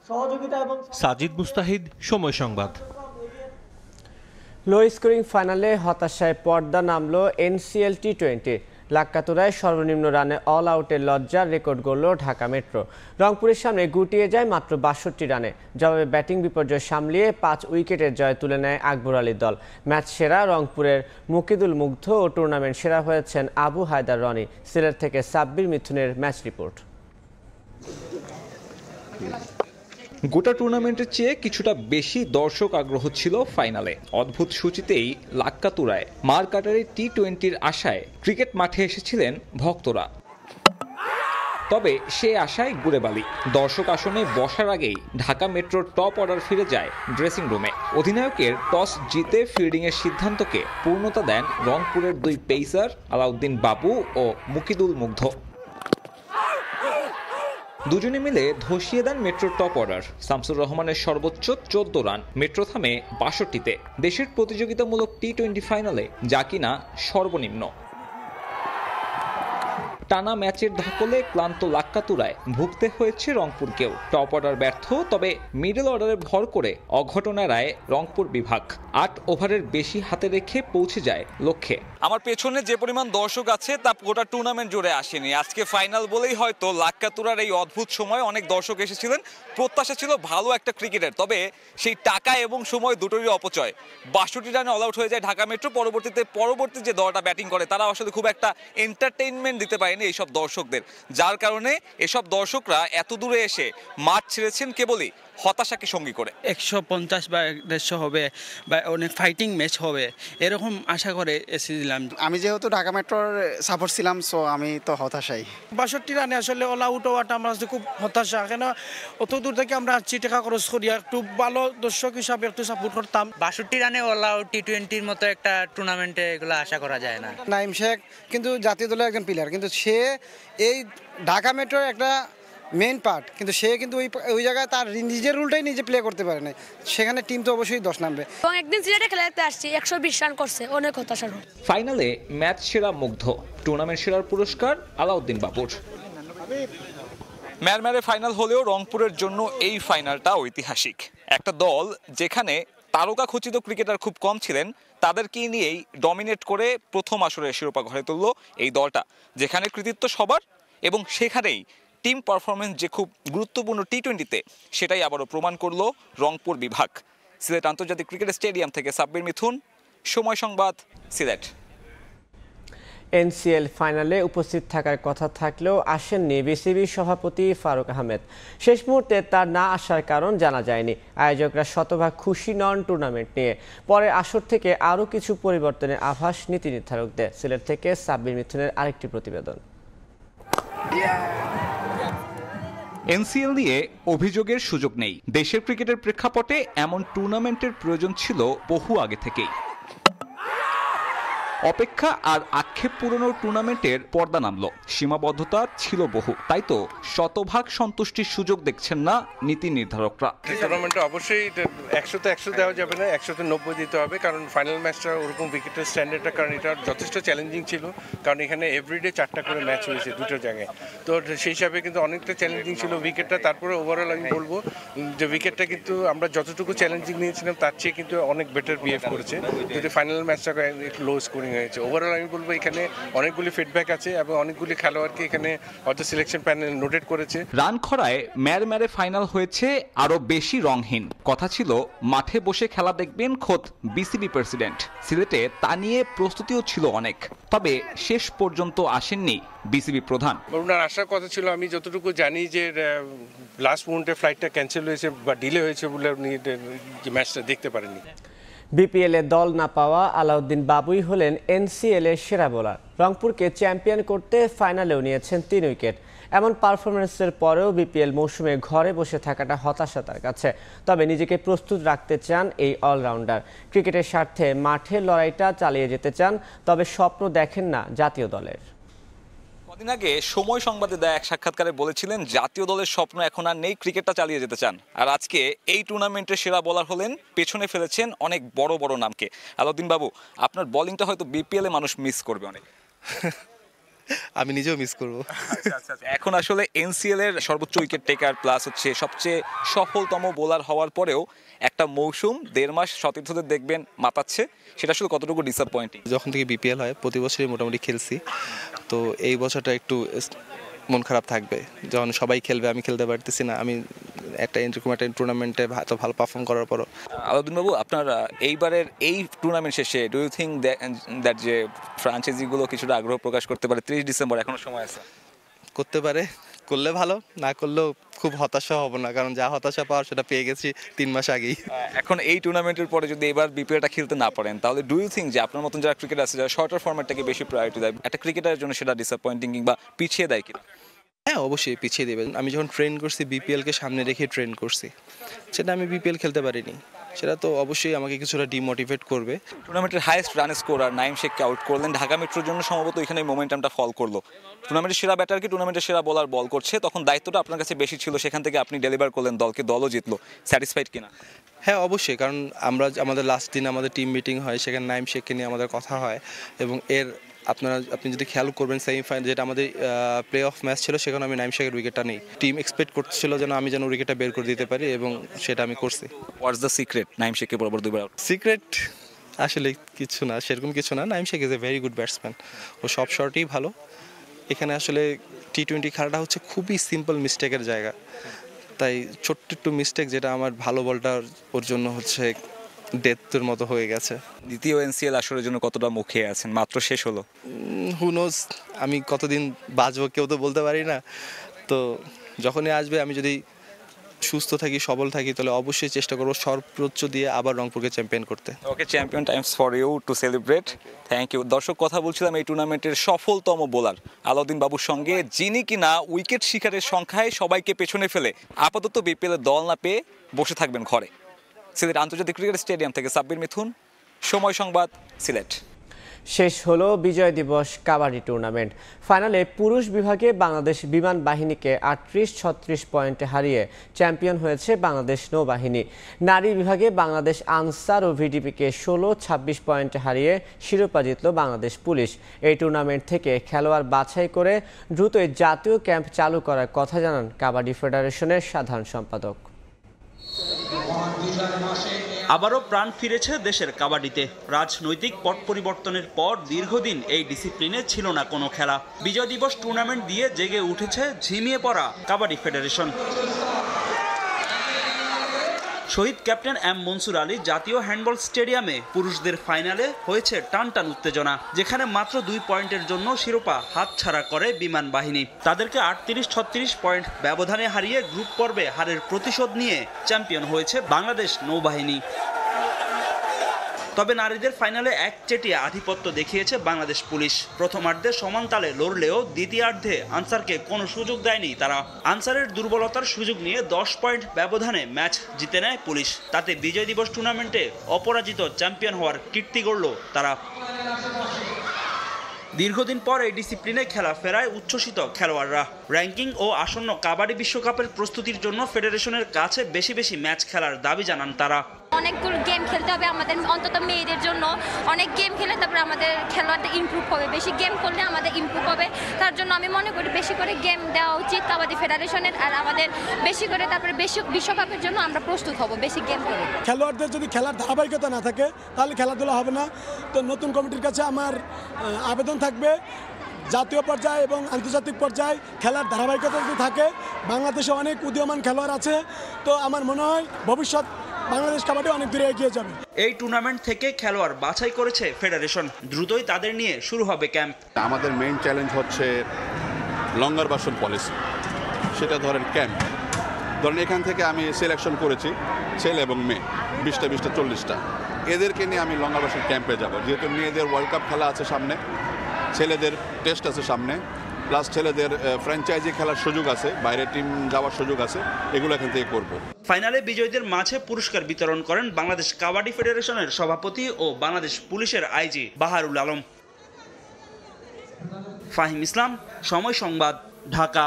সাজিদ মুস্তাহিদ, সময় সংবাদ। লো স্কোরিং ফাইনালে হতাশায় পর্দা নামল এনসিএল টি20। লাক্কাতুরায় সর্বনিম্ন রানে অল আউটের লজ্জার রেকর্ড গড়ল ঢাকা মেট্রো। রংপুরের সামনে গুটিয়ে যায় মাত্র 62 রানে। জবাবে ব্যাটিং বিপর্যয় সামলিয়ে 5 উইকেটের জয় তুলে নেয় আকবর আলীর দল। ম্যাচ সেরা রংপুরের মুকিদুল মুগ্ধ ও টুর্নামেন্ট সেরা হয়েছেন আবু হায়দার রনি। সিলেট থেকে সাব্বির মিথুনের ম্যাচ রিপোর্ট। গোটা টুর্নামেন্টের চেয়ে কিছুটা বেশি দর্শক আগ্রহ ছিল ফাইনালে। অদ্ভুত সূচিতেই লাক্কাতুরায় মার কাটারি টি20-র আশায় ক্রিকেট মাঠে এসেছিলেন ভক্তরা। তবে সে আশায় গুড়ে বালি। দর্শক আসনে বসার আগেই ঢাকা মেট্রোর টপ অর্ডার ফিরে যায় ড্রেসিং রুমে। অধিনায়কের টস জিতে ফিল্ডিংয়ের সিদ্ধান্তকে পূর্ণতা দেন রংপুরের দুই পেসার আলাউদ্দিন বাবু ও মুকিদুল মুগ্ধ। দুজনে মিলে ধসিয়ে দেন মেট্রোর টপ অর্ডার। শামসুর রহমানের সর্বোচ্চ 14 রান, মেট্রো থামে 62-তে। দেশের প্রতিযোগিতামূলক টি-20 ফাইনালে যা কিনা সর্বনিম্ন। টানা ম্যাচের ধকলে ক্লান্ত লাক্কাতুরায় ভুগতে হয়েছে রংপুরকেও। টপ অর্ডার ব্যর্থ, তবে মিডল অর্ডারে ভর করে অঘটন এড়ায় রংপুর বিভাগ। 8 ওভারের বেশি হাতে রেখে পৌঁছে যায় লক্ষ্যে। আমার পেছনে যে পরিমাণ দর্শক আছে তা গোটা টুর্নামেন্ট জুড়ে আসেনি। আজকে ফাইনাল বলেই হয়তো লাক্কাতুরার এই অদ্ভুত সময় অনেক দর্শক এসেছিলেন। প্রত্যাশা ছিল ভালো একটা ক্রিকেটের, তবে সেই টাকা এবং সময় দুটোরই অপচয়। 62 রানে অল আউট হয়ে যায় ঢাকা মেট্রো। পরবর্তী যে দলটা ব্যাটিং করে তারা আসলে খুব একটা এন্টারটেইনমেন্ট দিতে পারেনি এইসব দর্শকদের, যার কারণে এসব দর্শকরা এত দূরে এসে মাঠ ছেড়েছেন কেবলই হতাশাকে সঙ্গী করে। 150 বা 150 হবে বা অনেক ফাইটিং ম্যাচ হবে এরকম আশা করে এসেছিলাম। আমি যেহেতু ঢাকা মেট্রোর সাপোর্ট ছিলাম, সো আমি তো হতাশাই। 62 রানে আসলে অল আউট হওয়াটা আমরা খুব হতাশা, কেন অত দূর থেকে আমরা আসছি, টাকা খরচ করি, একটু ভালো দর্শক হিসাবে একটু সাপোর্ট করতাম। 62 রানে অল আউট টি-20-র মতো একটা টুর্নামেন্টে এগুলো আশা করা যায় না। নাইম শেখ কিন্তু জাতীয় দলের একজন প্লেয়ার, কিন্তু সে এই ঢাকা মেট্রোর একটা মেইন পার্ট, কিন্তু সে কিন্তু ওই জায়গায় তার নিজের রুলটাই নিজে প্লে করতে পারে না। সেখানে টিম তো অবশ্যই 10 নামবে। এবং একদিন সিলেটে খেলাতে আসছি, 120 রান করছে, অনেক হতাশা। ফাইনালে ম্যাচ সেরা মুগ্ধ, টুর্নামেন্ট সেরার পুরস্কার আলাউদ্দিন বাবুর। ম্যারম্যারে ফাইনাল হলেও রংপুরের জন্য এই ফাইনালটা ঐতিহাসিক। একটা দল যেখানে তারকা খচিত ক্রিকেটার খুব কম ছিলেন, তাদেরকে নিয়েই ডমিনেট করে প্রথম আসরে শিরোপা ঘরে তুলল এই দলটা, যেখানে কৃতিত্ব সবার এবং সেখানেই টিম পারফরমেন্স যে খুব গুরুত্বপূর্ণ টি-20-তে সেটাই আবারও প্রমাণ করলো রংপুর বিভাগ। সিলেট আন্তর্জাতিক ক্রিকেট স্টেডিয়াম থেকে সাব্বির মিথুন, সময় সংবাদ, সিলেট। এনসিএল ফাইনালে উপস্থিত থাকার কথা থাকলেও আসেননি বিসিবি সভাপতি ফারুক আহমেদ। শেষ মুহূর্তে তার না আসার কারণ জানা যায়নি। আয়োজকরা শতভাগ খুশি নন টুর্নামেন্ট নিয়ে। পরের আসর থেকে আরও কিছু পরিবর্তনের আভাস নীতি নির্ধারকদের। সিলেট থেকে সাব্বির মিথুনের আরেকটি প্রতিবেদন। এনসিএল নিয়ে অভিযোগের সুযোগ নেই। দেশের ক্রিকেটের প্রেক্ষাপটে এমন টুর্নামেন্টের প্রয়োজন ছিল বহু আগে থেকেই। অপেক্ষা আর আক্ষেপ পুরনো টুর্নামেন্টের পর্দা নামলো, সীমাবদ্ধতা ছিল বহু। তাই তো শতভাগ সন্তুষ্টির সুযোগ দেখছেন না নীতি নির্ধারকরা। টুর্নামেন্টে অবশ্যই 100-তে 100 দেওয়া যাবে না, 100-তে 90 দিতে হবে, কারণ ফাইনাল ম্যাচটা ওরকম উইকেটের স্ট্যান্ডার্ডটা, কারণ এটা যথেষ্ট চ্যালেঞ্জিং ছিল, কারণ এখানে এভরিডে 4টা করে ম্যাচ হয়েছে দুটো জায়গায়। তো সেই হিসাবে কিন্তু অনেকটা চ্যালেঞ্জিং ছিল উইকেটটা। তারপরে ওভারঅল আমি বলবো যে উইকেটটা কিন্তু আমরা যতটুকু চ্যালেঞ্জিং নিয়েছিলাম তার চেয়ে কিন্তু অনেক বেটার বিহেভ করেছে, যদি ফাইনাল ম্যাচটা একটু লো স্কোরিং হয়েছে। ওভারঅল আমি বলবো এখানে অনেকগুলি ফিডব্যাক আছে এবং অনেকগুলি খেলোয়াড়কে এখানে হয়তো সিলেকশন প্যানেল নোটেট করেছে। রান খরায় ম্যারে ফাইনাল হয়েছে আরো বেশি রংহীন। কথা ছিল মাঠে বসে খেলা দেখবেন খোদ বিসিবি প্রেসিডেন্ট। সিলেটে তা নিয়ে প্রস্তুতিও ছিল অনেক, তবে শেষ পর্যন্ত আসেননি বিসিবি প্রধান। ওনার আসার কথা ছিল, আমি যতটুকু জানি যে লাস্ট মুহূর্তে ফ্লাইটটা ক্যান্সেল হয়েছে বা ডিলে হয়েছে বলে উনি ম্যাচটা দেখতে পারেননি। বিপিএল এ দল না পাওয়া আলাউদ্দিন বাবুই হলেন এনসিএল এর সেরা বোলার। রংপুরকে চ্যাম্পিয়ন করতে ফাইনালেও নিয়েছেন 3 উইকেট। এমন পারফরমেন্সের পরেও বিপিএল মৌসুমে ঘরে বসে থাকাটা হতাশা তার কাছে। তবে নিজেকে প্রস্তুত রাখতে চান এই অলরাউন্ডার। ক্রিকেটের স্বার্থে মাঠে লড়াইটা চালিয়ে যেতে চান, তবে স্বপ্ন দেখেন না জাতীয় দলের। কদিন আগে সময় সংবাদে দেয়া এক সাক্ষাৎকারে বলেছিলেন জাতীয় দলের স্বপ্ন এখন আর নেই, ক্রিকেটটা চালিয়ে যেতে চান। আর আজকে এই টুর্নামেন্টের সেরা বোলার হলেন, পেছনে ফেলেছেন অনেক বড় বড় নামকে। আলাউদ্দিন বাবু, আপনার বোলিংটা হয়তো বিপিএল এ মানুষ মিস করবে অনেক। আমি নিজেও মিস করব। এখন আসলে এনসিএল এর সর্বোচ্চ উইকেট টেকার প্লাস হচ্ছে সবচেয়ে সফলতম বোলার হওয়ার পরেও একটা মৌসুম 1.5 মাস সতীর্থদের দেখবেন মাতাচ্ছে, সেটা আসলে কতটুকু ডিসঅ্যাপয়েন্টিং? যখন থেকে বিপিএল হয় প্রতি বছরই মোটামুটি খেলছি, তো এই বছরটা একটু মন খারাপ থাকবে। যখন সবাই খেলবে আমি খেলতে পারতেছি না। আমি এরকম একটা টুর্নামেন্টে এত ভালো পারফর্ম করার পরও। আলাউদ্দিন বাবু, আপনার এইবারের এই টুর্নামেন্ট শেষে ডু ইউ থিঙ্ক দ্যাট যে ফ্রাঞ্চাইজিগুলো কিছুটা আগ্রহ প্রকাশ করতে পারে? 30 ডিসেম্বর এখনো সময় আছে। করতে পারে, করলে ভালো, না করলেও খুব হতাশা হব না, কারণ যা হতাশা পাওয়ার সেটা পেয়ে গেছি 3 মাস আগেই। এখন এই টুর্নামেন্টের পরে যদি এবার বিপিএলটা খেলতে না পারেন, তাহলে ডু ইউ থিঙ্ক যে আপনার মতন যারা ক্রিকেট আছে যারা শর্টার ফরম্যাটটাকে বেশি প্রায়োরিটি দেয়, একটা ক্রিকেটারের জন্য সেটা ডিসঅ্যাপয়েন্টিং কিংবা পিছিয়ে দেয় কিনা? হ্যাঁ অবশ্যই পিছিয়ে দেবেন। আমি যখন ট্রেন করছি বিপিএলকে সামনে রেখে ট্রেন করছি, সেটা আমি বিপিএল খেলতে পারিনি, সেটা তো অবশ্যই আমাকে কিছুটা ডিমোটিভেট করবে। টুর্নামেন্টের হাইয়েস্ট রান স্কোরার নাইম শেখকে আউট করলেন, ঢাকা মেট্রোর জন্য সম্ভবত এখানে মোমেন্টামটা ফল করলো। টুর্নামেন্টের সেরা ব্যাটারকে টুর্নামেন্টের সেরা বোলার বল করছে, তখন দায়িত্বটা আপনার কাছে বেশি ছিল, সেখান থেকে আপনি ডেলিভার করলেন দলকে, দলও জিতলো। স্যাটিসফাইড কিনা? হ্যাঁ অবশ্যই, কারণ আমাদের লাস্ট দিন আমাদের টিম মিটিং হয়, সেখানে নাইম শেখকে নিয়ে আমাদের কথা হয় এবং আপনি যদি খেয়াল করবেন সেমিফাইনাল যেটা আমাদের প্লে অফ ম্যাচ ছিল, সেখানে আমি নাইম শেখের উইকেটটা নেই। টিম এক্সপেক্ট করছিল আমি যেন উইকেটটা বের করে দিতে পারি এবং সেটা আমি করছি। হোয়াটস দ্য সিক্রেট নাইম শেখকে বরাবর দুইবার আউট? সিক্রেট আসলে কিছু না, সেরকম কিছু না। Naim Sheikh is a very good batsman, ও সব শটই ভালো। এখানে আসলে টি-20 খেলাটা হচ্ছে খুবই সিম্পল মিস্টেকের জায়গা, তাই ছোট্ট একটু মিস্টেক যেটা আমার ভালো বলটা ওর জন্য হচ্ছে ডেথের মতো হয়ে গেছে। দ্বিতীয় এনসিএল আসরের জন্য কতটা মুখে আছেন? মাত্র শেষ হলো। হু নোজ আমি কতদিন বাঁচবো কেউ তো বলতে পারি না, তো যখনই আসবে আমি যদি সুস্থ থাকি সবল থাকি তাহলে অবশ্যই চেষ্টা করবো সর্বোচ্চ দিয়ে আবার রংপুরকে চ্যাম্পিয়ন করতে। Okay, champion times for you to celebrate. Thank you. দর্শক, কথা বলছিলাম এই টুর্নামেন্টের সফলতম বোলার আলাউদ্দিন বাবুর সঙ্গে, যিনি কিনা উইকেট শিকারের সংখ্যায় সবাইকে পেছনে ফেলে আপাতত বিপিএল এর দল না পেয়ে বসে থাকবেন ঘরে। সিলেট আন্তর্জাতিক ক্রিকেট স্টেডিয়াম থেকে সাব্বির মিথুন, সময় সংবাদ, সিলেট। শেষ হলো বিজয় দিবস কাবাডি টুর্নামেন্ট। ফাইনালে পুরুষ বিভাগে বাংলাদেশ বিমান বাহিনীকে 38-36 পয়েন্টে হারিয়ে চ্যাম্পিয়ন হয়েছে বাংলাদেশ নৌবাহিনী। নারী বিভাগে বাংলাদেশ আনসার ও ভিডিপিকে 16-26 পয়েন্টে হারিয়ে শিরোপা জিতল বাংলাদেশ পুলিশ। এই টুর্নামেন্ট থেকে খেলোয়াড় বাছাই করে দ্রুতই জাতীয় ক্যাম্প চালু করার কথা জানান কাবাডি ফেডারেশনের সাধারণ সম্পাদক। আবারও প্রাণ ফিরেছে দেশের কাবাডিতে। রাজনৈতিক পট পরিবর্তনের পর দীর্ঘদিন এই ডিসিপ্লিনে ছিল না কোনো খেলা। বিজয় দিবস টুর্নামেন্ট দিয়ে জেগে উঠেছে ঝিমিয়ে পড়া কাবাডি ফেডারেশন। শহীদ ক্যাপ্টেন এম মনসুর আলী জাতীয় হ্যান্ডবল স্টেডিয়ামে পুরুষদের ফাইনালে হয়েছে টানটান উত্তেজনা, যেখানে মাত্র 2 পয়েন্টের জন্য শিরোপা হাতছাড়া করে বিমান বাহিনী। তাদেরকে 38-36 পয়েন্ট ব্যবধানে হারিয়ে গ্রুপ পর্বে হারের প্রতিশোধ নিয়ে চ্যাম্পিয়ন হয়েছে বাংলাদেশ নৌবাহিনী। তবে নারীদের ফাইনালে একচেটিয়া আধিপত্য দেখিয়েছে বাংলাদেশ পুলিশ। প্রথমার্ধে সমান তালে লড়লেও দ্বিতীয়ার্ধে আনসারকে কোনো সুযোগ দেয়নি তারা। আনসারের দুর্বলতার সুযোগ নিয়ে 10 পয়েন্ট ব্যবধানে ম্যাচ জিতে নেয় পুলিশ। তাতে বিজয় দিবস টুর্নামেন্টে অপরাজিত চ্যাম্পিয়ন হওয়ার কীর্তি গড়ল তারা। দীর্ঘদিন পর এই ডিসিপ্লিনে খেলা ফেরায় উচ্ছ্বসিত খেলোয়াড়রা। র্যাঙ্কিং ও আসন্ন কাবাডি বিশ্বকাপের প্রস্তুতির জন্য ফেডারেশনের কাছে বেশি বেশি ম্যাচ খেলার দাবি জানান তারা। অনেকগুলো গেম খেলতে হবে আমাদের, অন্তত মেয়েদের জন্য অনেক গেম খেলে তারপরে আমাদের খেলোয়াড়দের ইমপ্রুভ হবে। বেশি গেম করলে আমাদের ইমপ্রুভ হবে, তার জন্য আমি মনে করি বেশি করে গেম দেওয়া উচিত কাবাডি ফেডারেশনের। আর আমাদের বেশি করে তারপরে বিশ্বকাপের জন্য আমরা প্রস্তুত হব বেশি গেম করে। খেলোয়াড়দের যদি খেলার ধারাবাহিকতা না থাকে তাহলে খেলাধুলা হবে না। তো নতুন কমিটির কাছে আমার আবেদন থাকবে, জাতীয় পর্যায়ে এবং আন্তর্জাতিক পর্যায়ে খেলার ধারাবাহিকতা যদি থাকে, বাংলাদেশে অনেক উদীয়মান খেলোয়াড় আছে, তো আমার মনে হয় ভবিষ্যৎ বাংলাদেশ কাবাডি অনেক দূরে এগিয়ে যাবে। এই টুর্নামেন্ট থেকে খেলোয়াড় বাছাই করেছে ফেডারেশন, দ্রুতই তাদের নিয়ে শুরু হবে ক্যাম্প। আমাদের মেইন চ্যালেঞ্জ হচ্ছে লঙ্গার ভার্সন পলিসি, সেটা ধরেন ক্যাম্প। ধরেন এখান থেকে আমি সিলেকশন করেছি ছেলে এবং মেয়ে 20টা 40টা, এদেরকে নিয়ে আমি লঙ্গার ভার্সন ক্যাম্পে যাব। যেহেতু মেয়েদের ওয়ার্ল্ড কাপ খেলা আছে সামনে, ছেলেদের টেস্ট আছে সামনে, প্লাস ছেলেদের ফ্র্যাঞ্চাইজি খেলার সুযোগ আছে, বাইরে টিম যাওয়ার সুযোগ আছে, এগুলো এখান থেকে করব। ফাইনালে বিজয়ীদের মাঝে পুরস্কার বিতরণ করেন বাংলাদেশ কাবাডি ফেডারেশনের সভাপতি ও বাংলাদেশ পুলিশের আইজি বাহারুল আলম। ফাহিম ইসলাম, সময় সংবাদ, ঢাকা।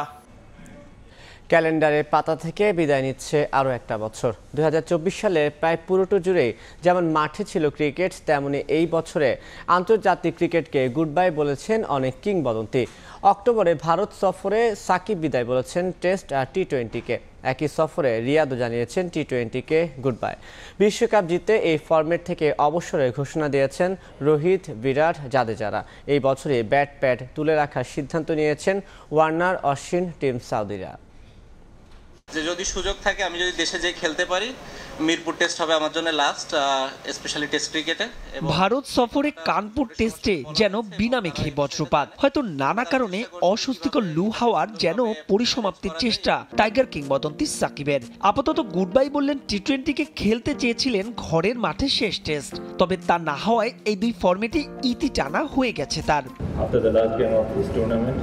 ক্যালেন্ডারের পাতা থেকে বিদায় নিচ্ছে আরও একটা বছর। 2024 সালে প্রায় পুরোটা জুড়েই যেমন মাঠে ছিল ক্রিকেট, তেমনি এই বছরে আন্তর্জাতিক ক্রিকেটকে গুড বাই বলেছেন অনেক কিংবদন্তি। অক্টোবরে ভারত সফরে সাকিব বিদায় বলেছেন টেস্ট আর টি-20কে। একই সফরে রিয়াদও জানিয়েছেন টি-20কে গুড বাই। বিশ্বকাপ জিতে এই ফরম্যাট থেকে অবসরের ঘোষণা দিয়েছেন রোহিত, বিরাট, জাদেজারা। এই বছরে ব্যাট প্যাড তুলে রাখার সিদ্ধান্ত নিয়েছেন ওয়ার্নার, অশ্বিন, টিম সাউদিরা। যে যদি সুযোগ থাকে আমি যদি দেশে যেয়ে খেলতে পারি, মিরপুর টেস্ট হবে আমার জন্য লাস্ট, স্পেশালি টেস্ট ক্রিকেটে। ভারত সফরে কানপুর টেস্টে যেন বিনা মেঘে বজ্রপাত। হয়তো নানা কারণে অস্বস্তিকর লু হাওয়ার যেন পরিসমাপ্তির চেষ্টা টাইগার কিংবদন্তি সাকিবের। আপাতত গুড বাই বললেন টি-20কে খেলতে চেয়েছিলেন ঘরের মাঠে শেষ টেস্ট, তবে তা না হওয়ায় এই দুই ফরম্যাটে ইতি টানা হয়ে গেছে তার। after the last game of this tournament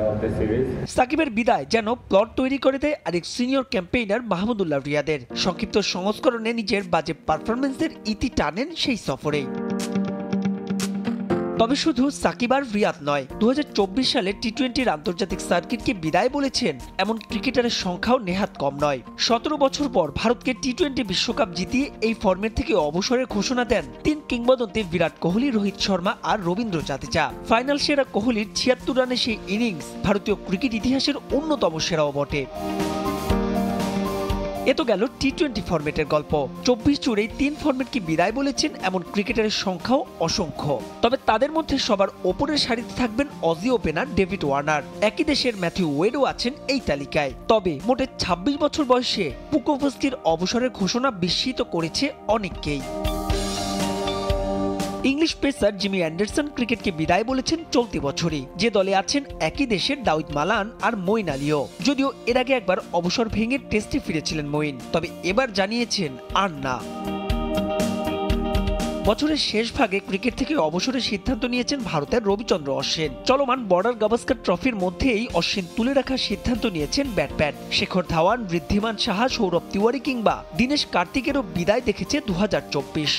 of this series. সাকিবের বিদায় যেন প্লট তৈরি করে দেয় আরেক সিনিয়র ক্যাম্পেইনার মাহমুদুল্লাহ রিয়াদের। সংক্ষিপ্ত সংস্করণে নিজের বাজে পারফরমেন্সের ইতি টানেন সেই সফরেই। তবে শুধু সাকিব আর রিয়াদ নয়, 2024 সালে টি-20 আন্তর্জাতিক সার্কিটকে বিদায় বলেছেন এমন ক্রিকেটারের সংখ্যাও নেহাত কম নয়। 17 বছর পর ভারতকে টি-20 বিশ্বকাপ জিতিয়ে এই ফর্মেট থেকে অবসরের ঘোষণা দেন 3 কিংবদন্তি বিরাট কোহলি, রোহিত শর্মা আর রবীন্দ্র জাদেজা। ফাইনাল সেরা কোহলির 76 রানের সেই ইনিংস ভারতীয় ক্রিকেট ইতিহাসের অন্যতম সেরাও বটে। এ তো গেল টি-20 ফরম্যাটের গল্প। 24 জুড়েই 3 ফরম্যাটকে বিদায় বলেছেন এমন ক্রিকেটারের সংখ্যাও অসংখ্য। তবে তাদের মধ্যে সবার ওপরের সারিতে থাকবেন অজি ওপেনার ডেভিড ওয়ার্নার। একই দেশের ম্যাথিউ ওয়েডও আছেন এই তালিকায়। তবে মোটে 26 বছর বয়সে পুকোভস্কির অবসরের ঘোষণা বিস্মিত করেছে অনেককেই। ইংলিশ পেসার জিমি অ্যান্ডারসন ক্রিকেটকে বিদায় বলেছেন চলতি বছরই। যে দলে আছেন একই দেশের দাউদ মালান আর মঈন আলীও। যদিও এর আগে একবার অবসর ভেঙে টেস্টে ফিরেছিলেন মঈন, তবে এবার জানিয়েছেন আর না। বছরের শেষ ভাগে ক্রিকেট থেকে অবসরের সিদ্ধান্ত নিয়েছেন ভারতের রবিচন্দ্র অশ্বিন। চলমান বর্ডার গাভাস্কার ট্রফির মধ্যেই অশ্বিন তুলে রাখার সিদ্ধান্ত নিয়েছেন ব্যাটম্যান। শেখর ধাওয়ান, ঋদ্ধিমান সাহা, সৌরভ তিওয়ারি কিংবা দীনেশ কার্তিকেরও বিদায় দেখেছে 2024।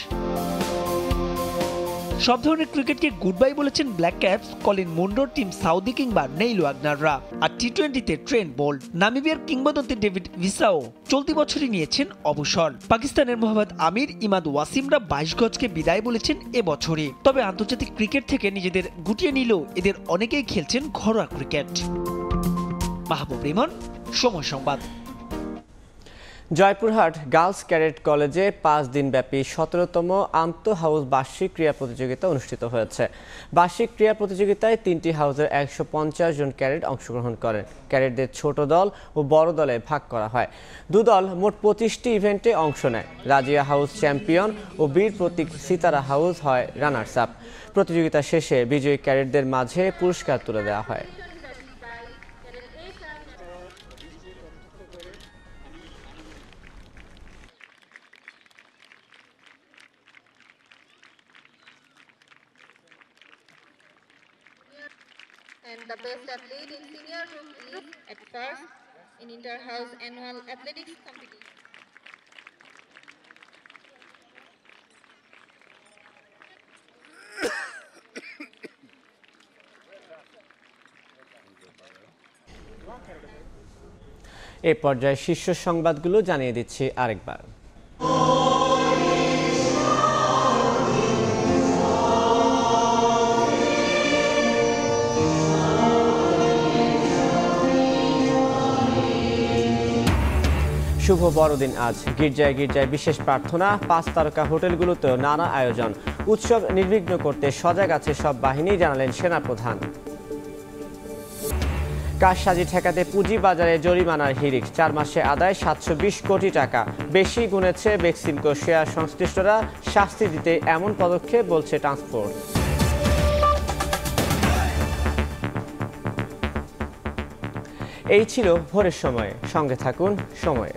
সব ধরনের ক্রিকেটকে গুড বাই বলেছেন Black Caps, Colin Munro, Tim Southee কিংবা নেইল ওয়াগনাররা। আর টি-20তে ট্রেন্ট বোল্ট, নামিবিয়ার কিংবদন্তি ডেভিড ভিসাও চলতি বছরই নিয়েছেন অবসর। পাকিস্তানের মোহাম্মদ আমির, ইমাদ ওয়াসিমরা 22 গজকে বিদায় বলেছেন এবছরই। তবে আন্তর্জাতিক ক্রিকেট থেকে নিজেদের গুটিয়ে নিলেও এদের অনেকেই খেলছেন ঘরোয়া ক্রিকেট। মাহবুব রিমন, সময় সংবাদ। জয়পুরহাট গার্লস ক্যাডেট কলেজে 5 দিনব্যাপী 17তম আন্তঃ হাউস বার্ষিক ক্রীড়া প্রতিযোগিতা অনুষ্ঠিত হয়েছে। বার্ষিক ক্রীড়া প্রতিযোগিতায় 3টি হাউসের 150 জন ক্যাডেট অংশগ্রহণ করেন। ক্যাডেটদের ছোট দল ও বড় দলে ভাগ করা হয়। দুদল মোট 25টি ইভেন্টে অংশ নেয়। রাজিয়া হাউস চ্যাম্পিয়ন ও বীর প্রতীক সিতারা হাউস হয় রানার্স আপ। প্রতিযোগিতা শেষে বিজয়ী ক্যাডেটদের মাঝে পুরস্কার তুলে দেওয়া হয়। And the best athlete in senior group is at first in inter-house annual athletics competition. এই পর্যায়ে শীর্ষ সংবাদগুলো জানিয়ে দিচ্ছি আরেকবার। শুভ বড়দিন আজ। গির্জায় গির্জায় বিশেষ প্রার্থনা, 5 তারকা হোটেলগুলোতেও নানা আয়োজন। উৎসব নির্বিঘ্ন করতে সজাগ আছে সব বাহিনী, জানালেন সেনাপ্রধান। কারসাজি ঠেকাতে পুঁজিবাজারে জরিমানার হিড়িক, 4 মাসে আদায় 720 কোটি টাকা। বেশি গুনেছে বেক্সিমকো শেয়ার সংশ্লিষ্টরা, শাস্তি দিতে এমন পদক্ষেপ বলছে ট্রান্সপোর্ট। এই ছিল ভোরের সময়, সঙ্গে থাকুন সময়ে।